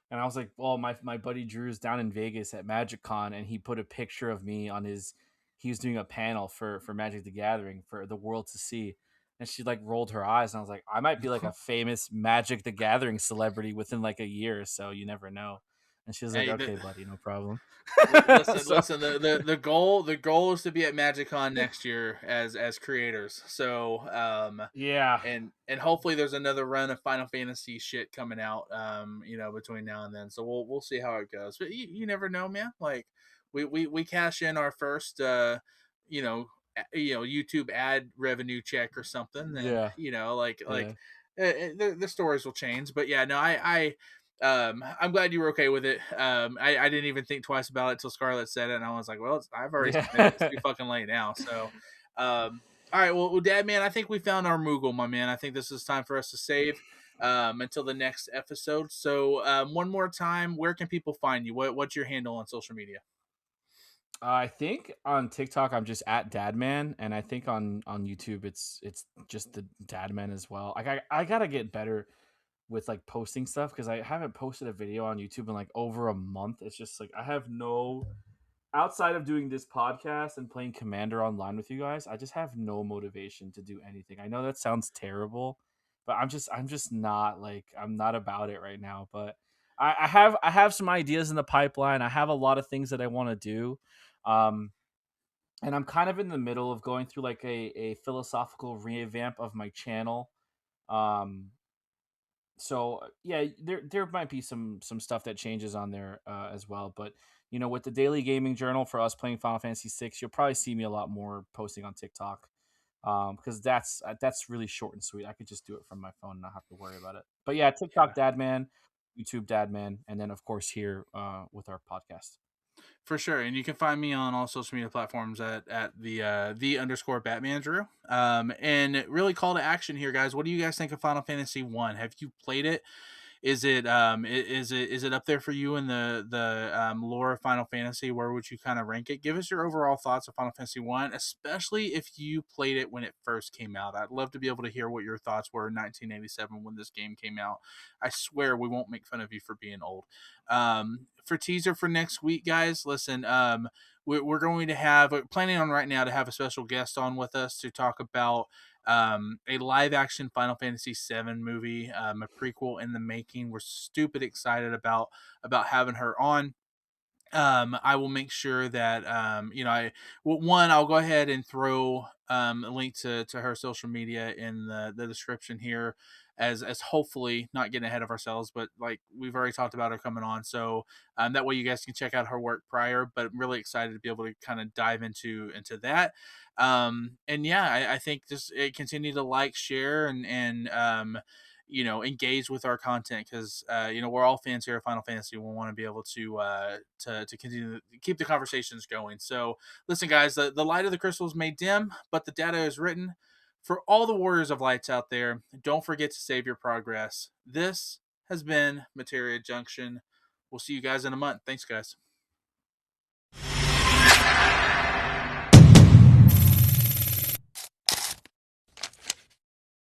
And I was like, "Well, my buddy Drew's down in Vegas at MagicCon, and he put a picture of me on his. He was doing a panel for Magic the Gathering for the world to see." And she like rolled her eyes, and I was like, "I might be like a famous Magic the Gathering celebrity within like a year or so. You never know." And she was like, Hey, "Okay, buddy, no problem." listen, So listen. The goal is to be at MagicCon next year as creators. So yeah, and hopefully there's another run of Final Fantasy shit coming out. Between now and then. So we'll see how it goes. But you never know, man. Like we cash in our first you know YouTube ad revenue check or something, then yeah, like yeah, the stories will change. But yeah, no, I'm glad you were okay with it. I didn't even think twice about it until Scarlett said it, and I was like, well, I've already submitted it. It's yeah. too fucking late now. So, all right, well, Dad, man, I think we found our Moogle, my man. I think this is time for us to save until the next episode. So, one more time, where can people find you? What's your handle on social media? I think on TikTok I'm just at Dadman, and I think on YouTube it's just the Dadman as well. Like I gotta get better with like posting stuff because I haven't posted a video on YouTube in like over a month. It's just like I have no outside of doing this podcast and playing Commander online with you guys, I just have no motivation to do anything. I know that sounds terrible, but I'm just not like I'm not about it right now. But I have some ideas in the pipeline. I have a lot of things that I want to do. Um, and I'm kind of in the middle of going through like a philosophical revamp of my channel. Um, yeah, there might be some stuff that changes on there as well, but with the daily gaming journal for us playing Final Fantasy 6, you'll probably see me a lot more posting on TikTok, because that's really short and sweet. I could just do it from my phone and not have to worry about it. But yeah, Yeah. TikTok Dadman, YouTube Dadman, and then of course here with our podcast. For sure, and you can find me on all social media platforms at the underscore Batmandrew. And really call to action here, guys. What do you guys think of Final Fantasy One? Have you played it? Is it up there for you in the lore of Final Fantasy? Where would you kind of rank it? Give us your overall thoughts of Final Fantasy One, especially if you played it when it first came out. I'd love to be able to hear what your thoughts were in 1987 when this game came out. I swear we won't make fun of you for being old. For teaser for next week, guys, listen. We're going to have planning on right now to have a special guest on with us to talk about a live action Final Fantasy VII movie, a prequel in the making. We're stupid excited about having her on. I will make sure that I'll go ahead and throw a link to her social media in the description here, as hopefully, not getting ahead of ourselves, but like we've already talked about her coming on, so that way you guys can check out her work prior. But I'm really excited to be able to kind of dive into that. And yeah, I think just continue to like, share, and engage with our content, because we're all fans here of Final Fantasy. We want to be able to continue to keep the conversations going. So listen, guys, the light of the crystals may dim, but the data is written. For all the warriors of lights out there, don't forget to save your progress. This has been Materia Junction. We'll see you guys in a month. Thanks, guys.